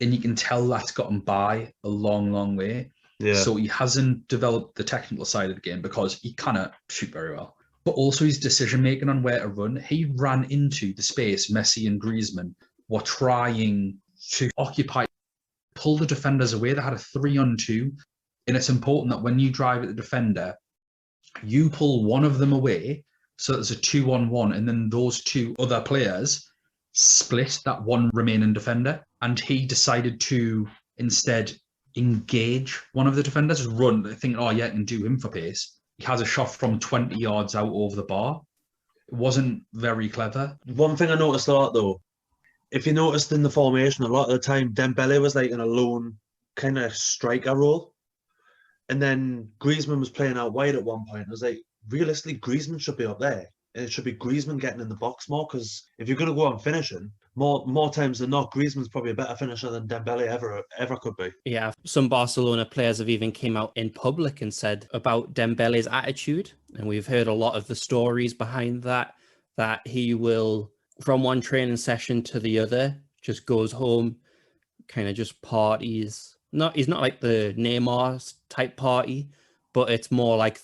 Speaker 1: and you can tell that's got him by a long, long way.
Speaker 3: Yeah.
Speaker 1: So he hasn't developed the technical side of the game because he cannot shoot very well. But also his decision-making on where to run. He ran into the space Messi and Griezmann were trying to occupy, pull the defenders away. They had a 3-on-2. And it's important that when you drive at the defender, you pull one of them away so there's a 2-on-1, and then those two other players split that one remaining defender. And he decided to instead engage one of the defenders, run, thinking, oh yeah, I can do him for pace. He has a shot from 20 yards out over the bar. It wasn't very clever.
Speaker 3: One thing I noticed a lot, though, if you noticed in the formation, a lot of the time, Dembele was like in a lone kind of striker role. And then Griezmann was playing out wide at one point. I was like, realistically, Griezmann should be up there. And it should be Griezmann getting in the box more, because if you're going to go on finishing, more times than not, Griezmann's probably a better finisher than Dembele ever could be.
Speaker 2: Yeah, some Barcelona players have even came out in public and said about Dembele's attitude. And we've heard a lot of the stories behind that he will, from one training session to the other, just goes home, kind of just parties. He's not like the Neymar type party, but it's more like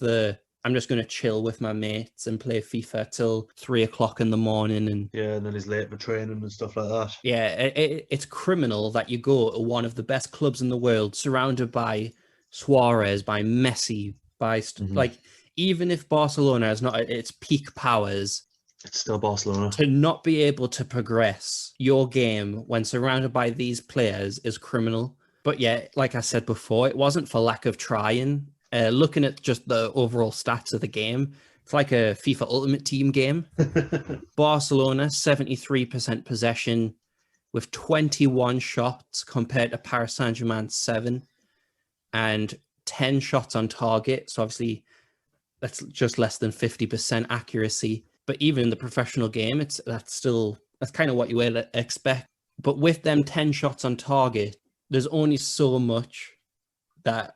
Speaker 2: I'm just going to chill with my mates and play FIFA till 3 o'clock in the morning. And
Speaker 3: then he's late for training and stuff like that.
Speaker 2: Yeah, it's criminal that you go to one of the best clubs in the world, surrounded by Suarez, by Messi, by like, even if Barcelona is not at its peak powers,
Speaker 3: it's still Barcelona.
Speaker 2: To not be able to progress your game when surrounded by these players is criminal. But yeah, like I said before, it wasn't for lack of trying. Looking at just the overall stats of the game, it's like a FIFA Ultimate Team game. Barcelona, 73% possession with 21 shots compared to Paris Saint-Germain's 7 and 10 shots on target. So obviously that's just less than 50% accuracy. But even in the professional game, that's kind of what you would expect. But with them 10 shots on target, there's only so much that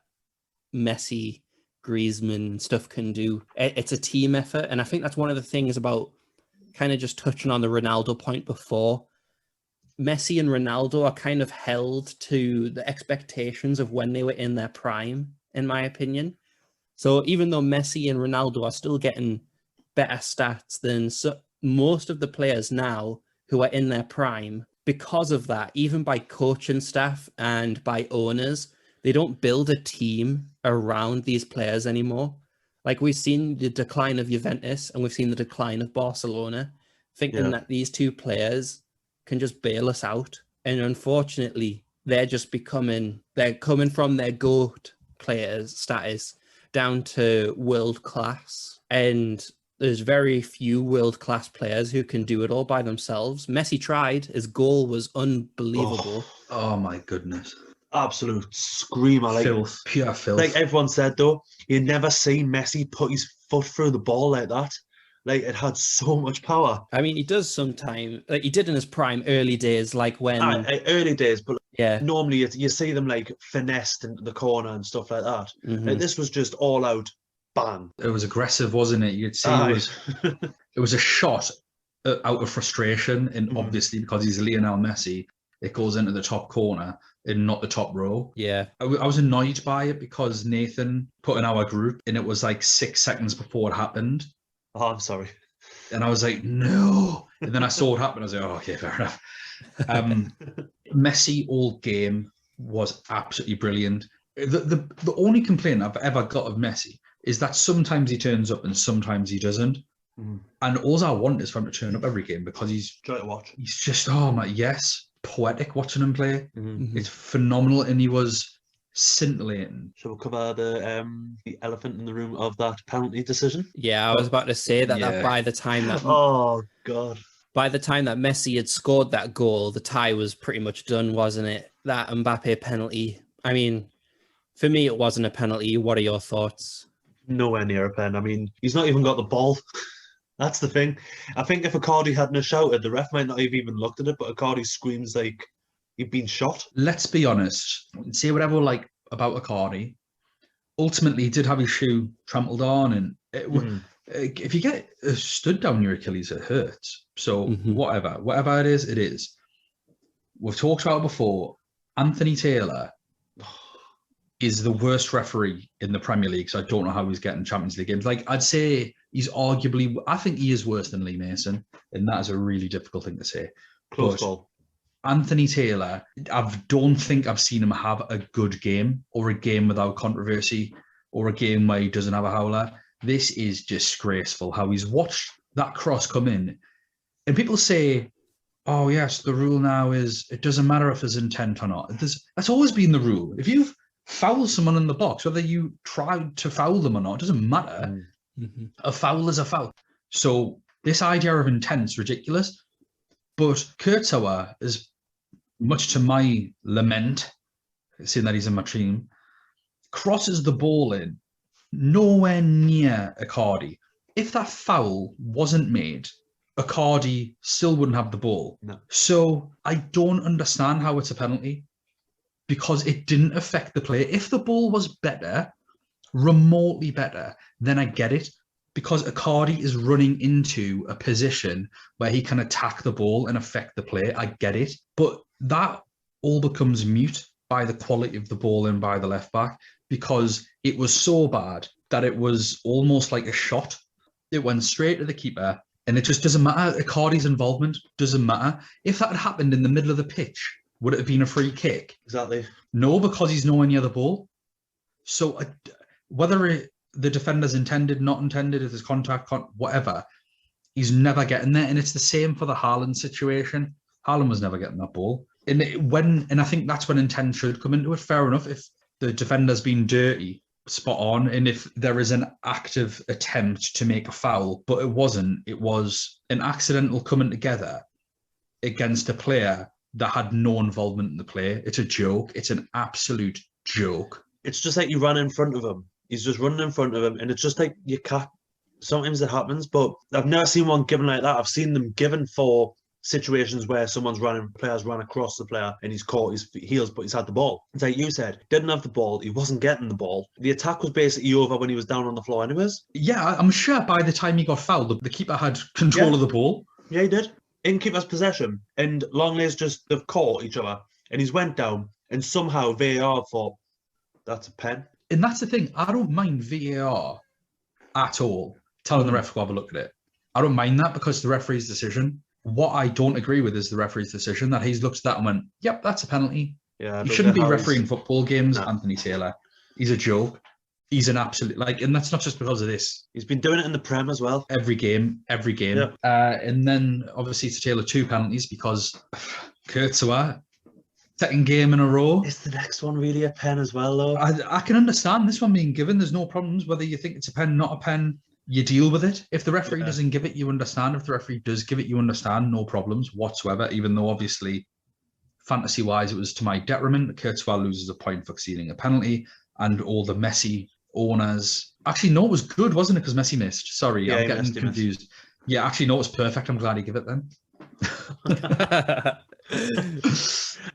Speaker 2: Messi, Griezmann and stuff can do. It's a team effort. And I think that's one of the things about, kind of just touching on the Ronaldo point before, Messi and Ronaldo are kind of held to the expectations of when they were in their prime, in my opinion. So even though Messi and Ronaldo are still getting better stats than most of the players now who are in their prime, because of that, even by coaching staff and by owners, they don't build a team around these players anymore. Like, we've seen the decline of Juventus and we've seen the decline of Barcelona, thinking that these two players can just bail us out. And unfortunately, they're coming from their GOAT players status down to world class. And There's very few world-class players who can do it all by themselves. Messi tried. His goal was unbelievable.
Speaker 1: Oh my goodness.
Speaker 3: Absolute screamer. Like,
Speaker 1: Filth. Pure filth.
Speaker 3: like everyone said, though, you never see Messi put his foot through the ball like that. Like, it had so much power.
Speaker 2: I mean, he does sometimes, like he did in his prime early days, like when...
Speaker 3: Early days, but
Speaker 2: yeah.
Speaker 3: normally you see them like finessed into the corner and stuff like that. Like, this was just all out bang.
Speaker 1: It was aggressive, wasn't it? You'd see it was a shot out of frustration, and obviously because he's Lionel Messi, it goes into the top corner and not the top row.
Speaker 2: Yeah.
Speaker 1: I was annoyed by it because Nathan put in our group and it was like 6 seconds before it happened.
Speaker 3: Oh, I'm sorry.
Speaker 1: And I was like, no. And then I saw it happen. I was like, oh, okay, fair enough. Messi all game was absolutely brilliant. The only complaint I've ever got of Messi is that sometimes he turns up and sometimes he doesn't. And all I want is for him to turn up every game because he's
Speaker 3: Try to watch.
Speaker 1: He's just, oh my, yes, poetic watching him play. It's phenomenal, and he was scintillating.
Speaker 3: Shall we cover the elephant in the room of that penalty decision?
Speaker 2: Yeah, I was about to say that,
Speaker 1: Yeah.
Speaker 2: that by the time that
Speaker 3: Oh God.
Speaker 2: by the time that Messi had scored that goal, the tie was pretty much done, wasn't it? That Mbappe penalty. I mean, for me, it wasn't a penalty. What are your thoughts?
Speaker 3: Nowhere near a pen. I mean, he's not even got the ball. That's the thing. I think if Icardi hadn't have shouted, the ref might not have even looked at it, but Icardi screams like he'd been shot.
Speaker 1: Let's be honest. Say whatever like about Icardi. Ultimately, he did have his shoe trampled on, and if you get stood down your Achilles, it hurts. So whatever it is, it is. We've talked about it before. Anthony Taylor is the worst referee in the Premier League, so I don't know how he's getting Champions League games. Like, I'd say he's arguably, I think he is worse than Lee Mason, and that is a really difficult thing to say.
Speaker 3: Close call.
Speaker 1: Anthony Taylor, I don't think I've seen him have a good game, or a game without controversy, or a game where he doesn't have a howler. This is disgraceful how he's watched that cross come in. And people say, oh yes, the rule now is it doesn't matter if there's intent or not. That's always been the rule. If you've fouled someone in the box, whether you tried to foul them or not, it doesn't matter. A foul is a foul. So this idea of intent is ridiculous. But Kurzawa is, much to my lament, seeing that he's in my team, crosses the ball in nowhere near Icardi. If that foul wasn't made, Icardi still wouldn't have the ball.
Speaker 3: No.
Speaker 1: So I don't understand how it's a penalty, because it didn't affect the play. If the ball was better, remotely better, then I get it, because Icardi is running into a position where he can attack the ball and affect the play. I get it. But that all becomes mute by the quality of the ball and by the left back, because it was so bad that it was almost like a shot. It went straight to the keeper, and it just doesn't matter. Icardi's involvement doesn't matter. If that had happened in the middle of the pitch, would it have been a free kick?
Speaker 3: Exactly.
Speaker 1: No, because he's nowhere near the ball. So whether the defender's intended, not intended, if there's contact, whatever, he's never getting there. And it's the same for the Haaland situation. Haaland was never getting that ball. And I think that's when intent should come into it. Fair enough, if the defender's been dirty, spot on. And if there is an active attempt to make a foul, but it wasn't, it was an accidental coming together against a player that had no involvement in the play. It's a joke. It's an absolute joke.
Speaker 3: It's just like you ran in front of him. He's just running in front of him, and it's just like you can't. Sometimes it happens, but I've never seen one given like that. I've seen them given for situations where players ran across the player and he's caught his heels, but he's had the ball. It's like you said, didn't have the ball, he wasn't getting the ball. The attack was basically over when he was down on the floor anyways.
Speaker 1: Yeah, I'm sure by the time he got fouled, the keeper had control of the ball.
Speaker 3: Yeah, he did. In keeper's possession, and Longley's they've caught each other, and he's went down, and somehow VAR thought, that's a pen.
Speaker 1: And that's the thing, I don't mind VAR at all, telling the ref to have a look at it. I don't mind that, because the referee's decision. What I don't agree with is the referee's decision that he's looked at that and went, yep, that's a penalty.
Speaker 3: Yeah,
Speaker 1: you shouldn't be refereeing football games, Anthony Taylor. He's a joke. He's an absolute, and that's not just because of this.
Speaker 3: He's been doing it in the Prem as well.
Speaker 1: Every game.
Speaker 3: Yeah.
Speaker 1: And then, obviously, to Taylor, 2 penalties, because Kurzawa, second game in a row.
Speaker 3: Is the next one really a pen as well, though?
Speaker 1: I can understand this one being given. There's no problems, whether you think it's a pen, not a pen. you deal with it. If the referee
Speaker 3: Yeah.
Speaker 1: doesn't give it, you understand. If the referee does give it, you understand. No problems whatsoever, even though obviously fantasy-wise it was to my detriment. Courtois loses a point for conceding a penalty, and all the Messi owners... Actually, no, it was good, wasn't it? Because Messi missed. Sorry,
Speaker 3: Yeah,
Speaker 1: I'm
Speaker 3: he
Speaker 1: getting
Speaker 3: missed.
Speaker 1: confused. Yeah, actually, no, it was perfect. I'm glad he gave it then.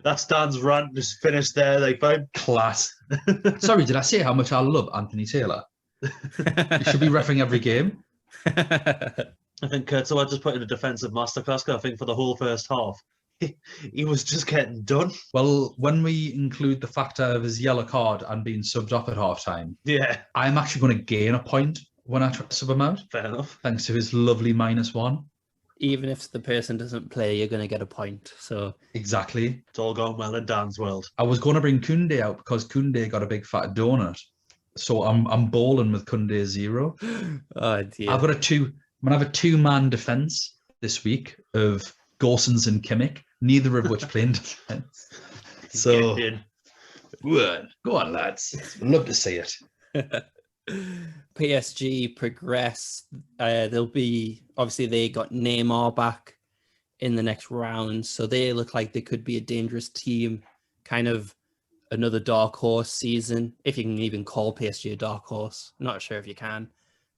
Speaker 3: That Stan's rant just finished there. Like, fine.
Speaker 1: Class. Sorry, did I say how much I love Anthony Taylor? He should be refereeing every game.
Speaker 3: I think Courtois just put in a defensive masterclass. 'Cause I think for the whole first half, he was just getting done.
Speaker 1: Well, when we include the factor of his yellow card and being subbed off at half-time,
Speaker 3: Yeah,
Speaker 1: I'm actually going to gain a point when I try to sub him out,
Speaker 3: fair enough.
Speaker 1: thanks to his lovely -1.
Speaker 2: Even if the person doesn't play, you're going to get a point. So
Speaker 1: Exactly.
Speaker 3: It's all gone well in Dan's world.
Speaker 1: I was going to bring Koundé out because Koundé got a big fat donut. So I'm balling with Koundé 0.
Speaker 2: oh dear.
Speaker 1: I've got I'm going to have a 2-man defence this week of Gosens and Kimmich, neither of which play in defence. So,
Speaker 3: Get in.
Speaker 1: go on, lads. Love to see it.
Speaker 2: PSG progress. They'll be, obviously they got Neymar back in the next round, so they look like they could be a dangerous team, kind of another dark horse season, if you can even call PSG a dark horse. Not sure if you can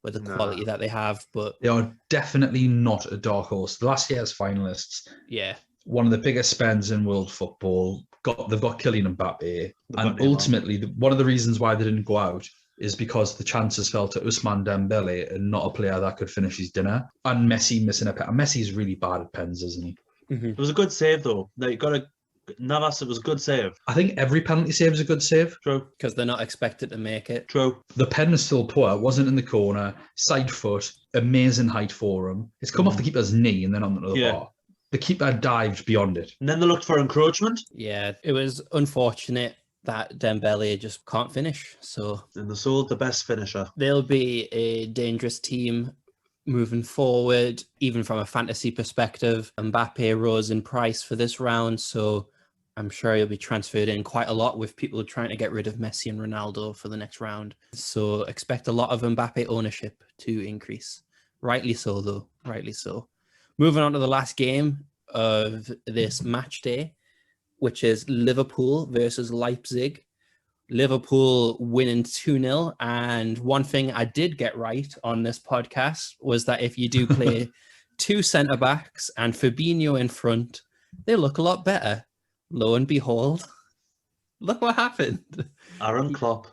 Speaker 2: with the quality that they have, but
Speaker 1: They are definitely not a dark horse. The last year's finalists,
Speaker 2: yeah,
Speaker 1: one of the biggest spends in world football. They've got Kylian Mbappe, and ultimately one of the reasons why they didn't go out is because the chances fell to Ousmane Dembele and not a player that could finish his dinner. And Messi missing a pen. Messi's really bad at pens, isn't he?
Speaker 3: It was a good save though. Like, Navas, it was a good save.
Speaker 1: I think every penalty save is a good save.
Speaker 3: True.
Speaker 2: because they're not expected to make it.
Speaker 3: True.
Speaker 1: The pen is still poor. It wasn't in the corner. Side foot. Amazing height for him. It's come off the keeper's knee and then on the bar. The keeper dived beyond it.
Speaker 3: And then they looked for encroachment.
Speaker 2: Yeah, it was unfortunate that Dembele just can't finish. So
Speaker 3: And they sold the best finisher.
Speaker 2: they'll be a dangerous team moving forward, even from a fantasy perspective. Mbappe rose in price for this round, so I'm sure he'll be transferred in quite a lot with people trying to get rid of Messi and Ronaldo for the next round. So expect a lot of Mbappe ownership to increase. Rightly so, though. Rightly so. Moving on to the last game of this match day, which is Liverpool versus Leipzig. Liverpool winning 2-0. And one thing I did get right on this podcast was that if you do play 2 centre-backs and Fabinho in front, they look a lot better. Lo and behold, look what happened.
Speaker 3: Aaron Klopp.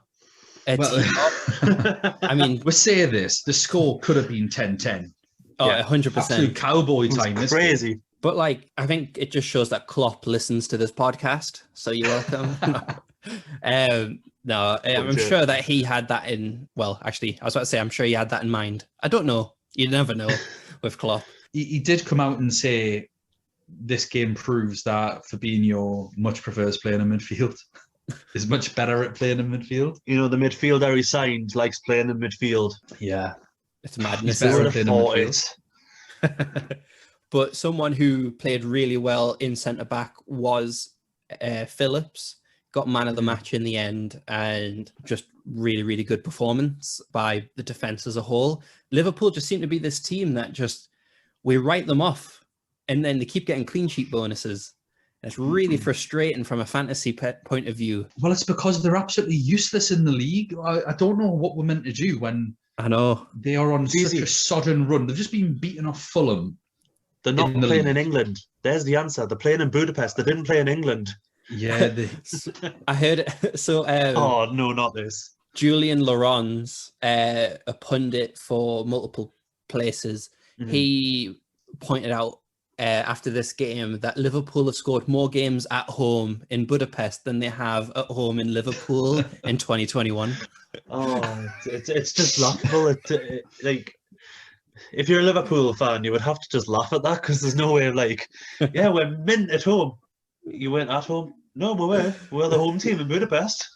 Speaker 2: I mean,
Speaker 1: We say this, the score could have been 10-10.
Speaker 2: oh,
Speaker 3: Yeah.
Speaker 2: 100%.
Speaker 1: Absolute cowboy time.
Speaker 3: It's
Speaker 1: isn't it?
Speaker 3: crazy.
Speaker 2: But like, I think it just shows that Klopp listens to this podcast. So you're welcome. No, I'm
Speaker 3: Bullshit.
Speaker 2: sure that he had that in. Well, actually, I was about to say, I'm sure he had that in mind. I don't know. You never know with Klopp.
Speaker 1: He did come out and say this game proves that Fabinho much prefers playing in midfield. Is much better at playing in midfield.
Speaker 3: You know, the midfielder he signed likes playing in midfield.
Speaker 1: Yeah.
Speaker 2: It's madness.
Speaker 1: He's better
Speaker 3: Who
Speaker 1: at
Speaker 3: would
Speaker 1: playing
Speaker 3: have
Speaker 1: in
Speaker 3: thought
Speaker 1: midfield.
Speaker 3: it?
Speaker 2: But someone who played really well in centre back was Phillips. Got man of the match in the end, and just really, really good performance by the defense as a whole. Liverpool just seem to be this team that just, we write them off and then they keep getting clean sheet bonuses. And it's really frustrating from a fantasy point of view.
Speaker 1: Well, it's because they're absolutely useless in the league. I don't know what we're meant to do when
Speaker 2: I know.
Speaker 1: they are on such a sodden run. They've just been beaten off Fulham.
Speaker 3: They're not
Speaker 1: In the
Speaker 3: playing
Speaker 1: league.
Speaker 3: in England. There's the answer. They're playing in Budapest. They didn't play in England.
Speaker 1: Yeah.
Speaker 2: I heard it. So,
Speaker 3: Oh, no, not this.
Speaker 2: Julian Laurens, a pundit for multiple places, he pointed out after this game that Liverpool have scored more games at home in Budapest than they have at home in Liverpool in 2021.
Speaker 3: Oh, it's just laughable. Like, if you're a Liverpool fan, you would have to just laugh at that because there's no way of like, yeah, we're mint at home. You weren't at home? No, we were. We're the home team in Budapest.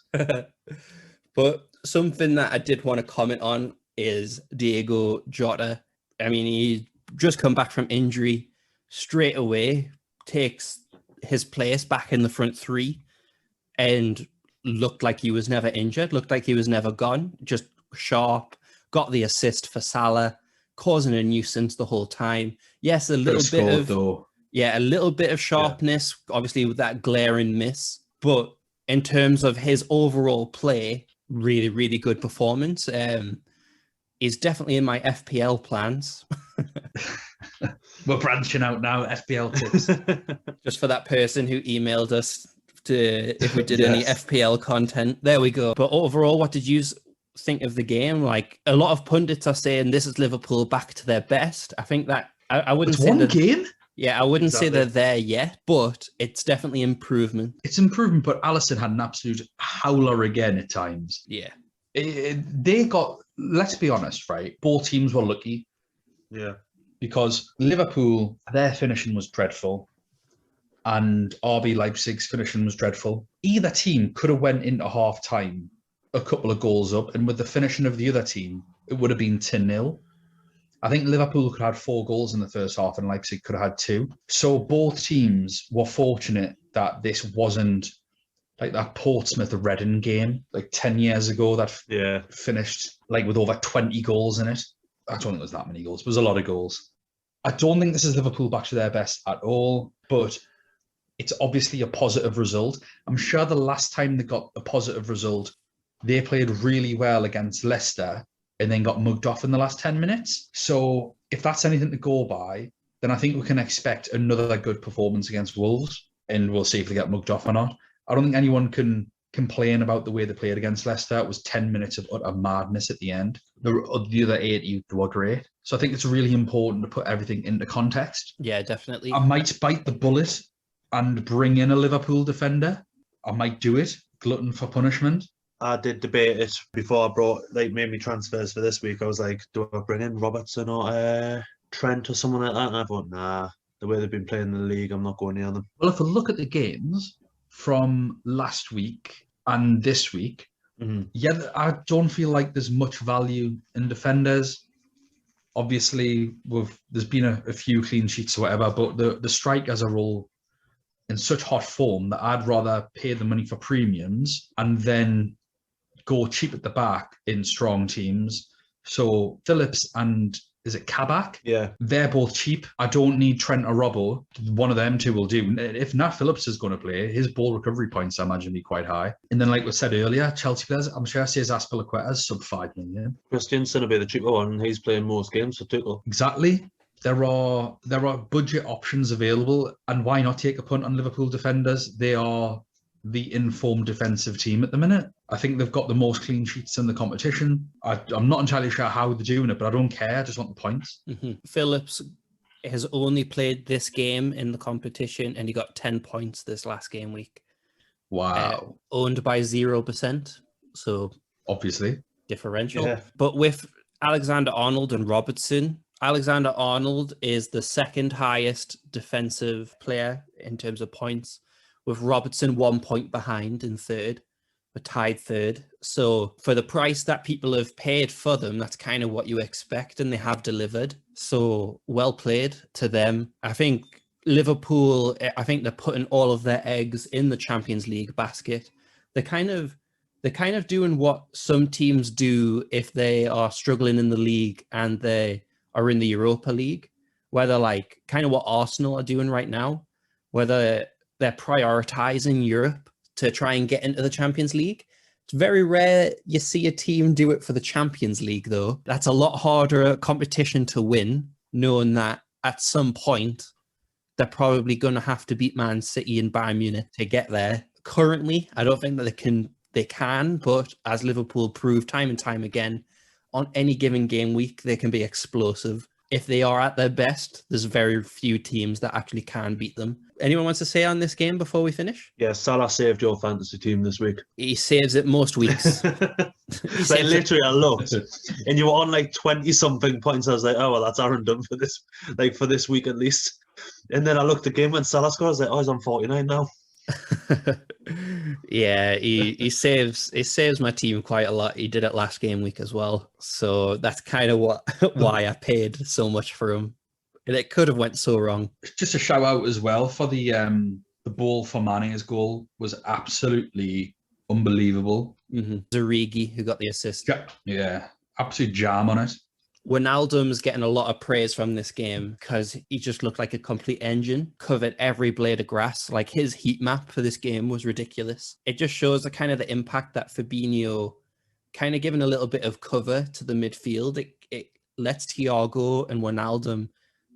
Speaker 2: But something that I did want to comment on is Diego Jota. I mean, he just come back from injury, straight away takes his place back in the front three and looked like he was never injured, looked like he was never gone, just sharp, got the assist for Salah, causing a nuisance the whole time. Yes, a little bit of
Speaker 1: though.
Speaker 2: Yeah, a little bit of sharpness, obviously with that glaring miss. But in terms of his overall play, really, really good performance. He's definitely in my FPL plans.
Speaker 1: We're branching out now, FPL tips.
Speaker 2: Just for that person who emailed us to if we did any
Speaker 1: Yes.
Speaker 2: FPL content. There we go. But overall, what did you think of the game? Like, a lot of pundits are saying this is Liverpool back to their best. I think that I wouldn't
Speaker 1: It's
Speaker 2: say
Speaker 1: one
Speaker 2: that.
Speaker 1: game.
Speaker 2: Yeah, I wouldn't say
Speaker 3: Exactly.
Speaker 2: they're there yet, but it's definitely improvement.
Speaker 1: It's improvement, but Alisson had an absolute howler again at times.
Speaker 2: Yeah.
Speaker 1: They got, let's be honest, right? Both teams were lucky
Speaker 3: Yeah.
Speaker 1: because Liverpool, their finishing was dreadful, and RB Leipzig's finishing was dreadful. Either team could have went into half time a couple of goals up, and with the finishing of the other team, it would have been 2-0. I think Liverpool could have had 4 goals in the first half and Leipzig could have had 2. So both teams were fortunate that this wasn't like that Portsmouth Reading game like 10 years ago that finished like with over 20 goals in it. I don't think it was that many goals. It was a lot of goals. I don't think this is Liverpool back to their best at all, but it's obviously a positive result. I'm sure the last time they got a positive result, they played really well against Leicester and then got mugged off in the last 10 minutes. So if that's anything to go by, then I think we can expect another good performance against Wolves, and we'll see if they get mugged off or not. I don't think anyone can complain about the way they played against Leicester. It was 10 minutes of utter madness at the end. The other 80 were great. So I think it's really important to put everything into context.
Speaker 2: Yeah, definitely.
Speaker 1: I might bite the bullet and bring in a Liverpool defender. I might do it, glutton for punishment.
Speaker 3: I did debate it before I made me transfers for this week. I was like, do I bring in Robertson or Trent or someone like that? And I thought, nah, the way they've been playing in the league, I'm not going near them.
Speaker 1: Well, if we look at the games from last week and this week, I don't feel like there's much value in defenders. Obviously, there's been a few clean sheets or whatever, but the strikers are all in such hot form that I'd rather pay the money for premiums and then go cheap at the back in strong teams. So Phillips and is it Kabak?
Speaker 3: Yeah.
Speaker 1: They're both cheap. I don't need Trent or Robbo. One of them two will do. If Nat Phillips is going to play, his ball recovery points, I imagine, be quite high. And then, like we said earlier, Chelsea players, I'm sure Cesar Azpilicueta's sub 5 million.
Speaker 3: Christiansen will be the cheaper one. He's playing most games for Tuchel.
Speaker 1: Exactly. There are budget options available, and why not take a punt on Liverpool defenders? They are the informed defensive team at the minute. I think they've got the most clean sheets in the competition. I'm not entirely sure how they're doing it, but I don't care. I just want the points.
Speaker 2: Phillips has only played this game in the competition, and he got 10 points this last game week.
Speaker 1: Wow.
Speaker 2: Owned by 0%. So
Speaker 1: obviously
Speaker 2: differential.
Speaker 3: Yeah.
Speaker 2: But with Alexander-Arnold and Robertson, Alexander-Arnold is the second highest defensive player in terms of points, with Robertson 1 point behind in third, but tied third. So for the price that people have paid for them, that's kind of what you expect, and they have delivered. So well played to them. I think Liverpool, I think they're putting all of their eggs in the Champions League basket. They're kind of doing what some teams do if they are struggling in the league and they are in the Europa League, where they're like kind of what Arsenal are doing right now, where they're prioritizing Europe to try and get into the Champions League. It's very rare you see a team do it for the Champions League, though. That's a lot harder a competition to win, knowing that at some point they're probably going to have to beat Man City and Bayern Munich to get there. Currently, I don't think that they can, but as Liverpool prove time and time again, on any given game week, they can be explosive. If they are at their best, there's very few teams that actually can beat them. Anyone wants to say on this game before we finish?
Speaker 3: Yeah, Salah saved your fantasy team this week.
Speaker 2: He saves it most weeks.
Speaker 3: Like literally, I looked, and you were on like 20-something points. I was like, oh well, that's Aaron done for this week at least. And then I looked again when Salah scored. I was like, oh, he's on 49 now.
Speaker 2: Yeah, he saves my team quite a lot. He did it last game week as well, so that's kind of why I paid so much for him. And it could have went so wrong.
Speaker 1: Just a shout out as well for the ball for Mane's goal was absolutely unbelievable.
Speaker 2: Zarigi, who got the assist.
Speaker 1: Yeah, Absolute jam on it.
Speaker 2: Wijnaldum's getting a lot of praise from this game because he just looked like a complete engine, covered every blade of grass. Like his heat map for this game was ridiculous. It just shows the kind of the impact that Fabinho kind of giving a little bit of cover to the midfield. It lets Thiago and Wijnaldum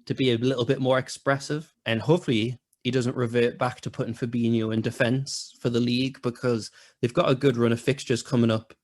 Speaker 2: to be a little bit more expressive, and hopefully he doesn't revert back to putting Fabinho in defence for the league, because they've got a good run of fixtures coming up.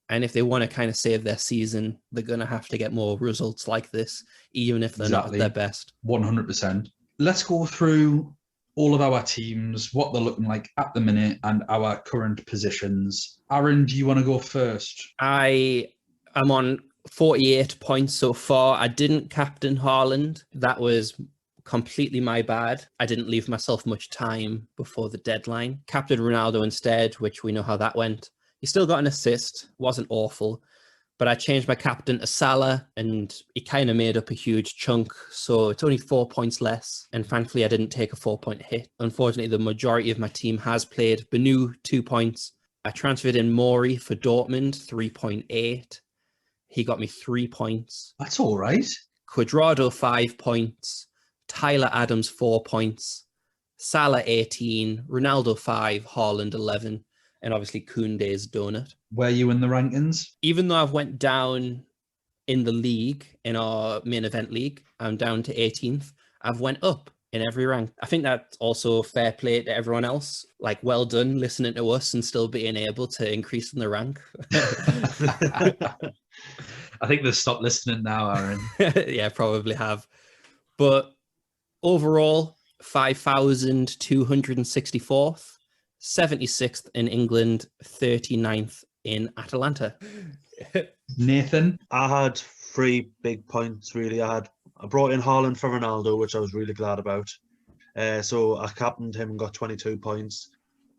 Speaker 2: And if they want to kind of save their season, they're going to have to get more results like this, even if they're not at their best.
Speaker 1: 100%. Let's go through all of our teams, what they're looking like at the minute, and our current positions. Aaron, do you want to go first?
Speaker 2: I am on 48 points so far. I didn't captain Haaland. That was completely my bad. I didn't leave myself much time before the deadline. Captained Ronaldo instead, which we know how that went. He still got an assist, wasn't awful, but I changed my captain to Salah, and he kind of made up a huge chunk, so it's only 4 points less, and thankfully I didn't take a 4-point hit. Unfortunately, the majority of my team has played. Benu, 2 points. I transferred in Mori for Dortmund, 3.8. He got me 3 points.
Speaker 1: That's all right.
Speaker 2: Cuadrado, 5 points. Tyler Adams, 4 points. Salah, 18. Ronaldo, 5. Haaland, 11. And obviously Koundé's donut.
Speaker 1: Where are you in the rankings?
Speaker 2: Even though I've went down in the league, in our main event league, I'm down to 18th. I've went up in every rank. I think that's also fair play to everyone else. Like, well done listening to us and still being able to increase in the rank.
Speaker 1: I think they've stopped listening now, Aaron.
Speaker 2: Yeah, probably have. But overall, 5,264th. 76th in England, 39th in Atalanta.
Speaker 1: Nathan?
Speaker 3: I had 3 big points, really. I brought in Haaland for Ronaldo, which I was really glad about. So I captained him and got 22 points.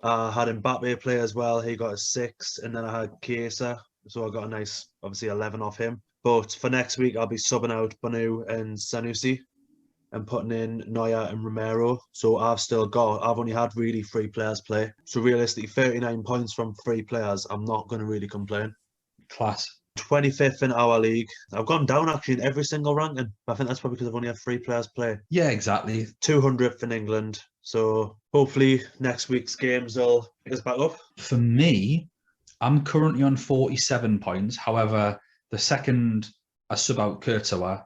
Speaker 3: I had Mbappe play as well. He got a 6. And then I had Chiesa, so I got a nice, obviously, 11 off him. But for next week, I'll be subbing out Banu and Sanusi and putting in Neuer and Romero. So I've only had really 3 players play. So realistically, 39 points from 3 players, I'm not going to really complain.
Speaker 1: Class.
Speaker 3: 25th in our league. I've gone down actually in every single ranking. I think that's probably because I've only had 3 players play.
Speaker 1: Yeah, exactly.
Speaker 3: 200th in England. So hopefully next week's games will get us back up.
Speaker 1: For me, I'm currently on 47 points. However, the second I sub out Courtois,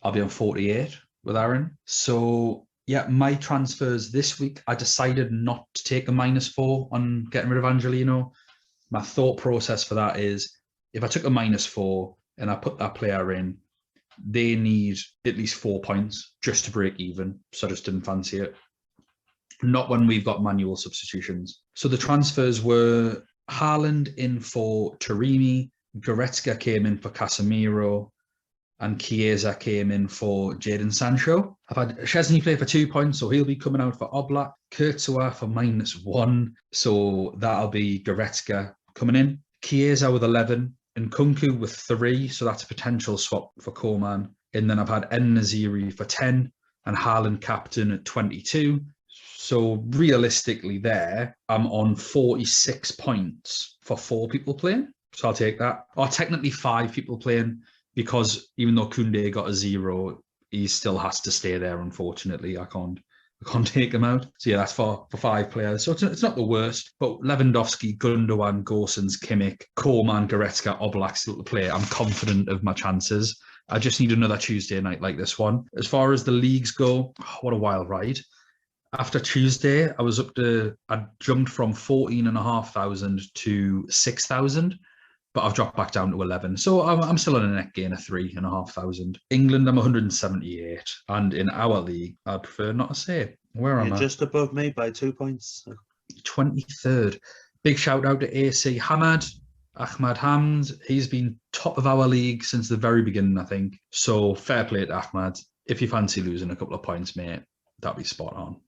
Speaker 1: I'll be on 48. With Aaron. So yeah, my transfers this week, I decided not to take a -4 on getting rid of Angelino. My thought process for that is, if I took a -4 and I put that player in, they need at least 4 points just to break even. So I just didn't fancy it. Not when we've got manual substitutions. So the transfers were Haaland in for Taremi, Goretzka came in for Casemiro, and Chiesa came in for Jadon Sancho. I've had Chesney play for 2 points, so he'll be coming out for Oblak. Courtois for -1, so that'll be Goretzka coming in. Chiesa with 11, and Kunku with 3, so that's a potential swap for Coman. And then I've had En-Nesyri for 10, and Haaland captain at 22. So realistically there, I'm on 46 points for 4 people playing. So I'll take that. Or technically 5 people playing, because even though Koundé got a 0, he still has to stay there, unfortunately. I can't take him out. So yeah, that's for 5 players. So it's not the worst, but Lewandowski, Gundogan, Gosens, Kimmich, Coman, Goretzka, Oblak still to play. I'm confident of my chances. I just need another Tuesday night like this one. As far as the leagues go, what a wild ride. After Tuesday, I jumped from 14,500 to 6,000. But I've dropped back down to 11. So I'm still on a net gain of 3,500. England, I'm 178. And in our league, I'd prefer not to say. Where am I?
Speaker 3: Just above me by 2 points.
Speaker 1: 23rd. Big shout out to AC Ahmad Hamd. He's been top of our league since the very beginning, I think. So fair play to Ahmad. If you fancy losing a couple of points, mate, that'd be spot on.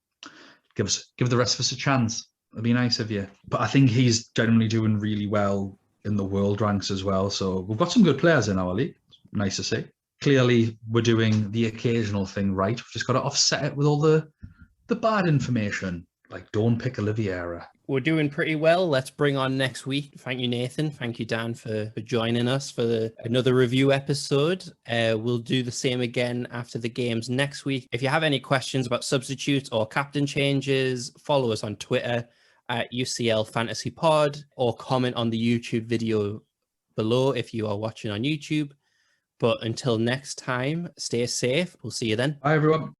Speaker 1: Give the rest of us a chance. It'd be nice of you. But I think he's generally doing really well in the world ranks as well. So we've got some good players in our league. Nice to see. Clearly, we're doing the occasional thing right. We've just got to offset it with all the bad information. Like, don't pick Oliveira.
Speaker 2: we're doing pretty well. Let's bring on next week. Thank you, Nathan. Thank you, Dan, for joining us for another review episode. We'll do the same again after the games next week. If you have any questions about substitutes or captain changes, follow us on Twitter at UCL Fantasy Pod, or comment on the YouTube video below if you are watching on YouTube. But until next time, stay safe. We'll see you then.
Speaker 1: Bye, everyone.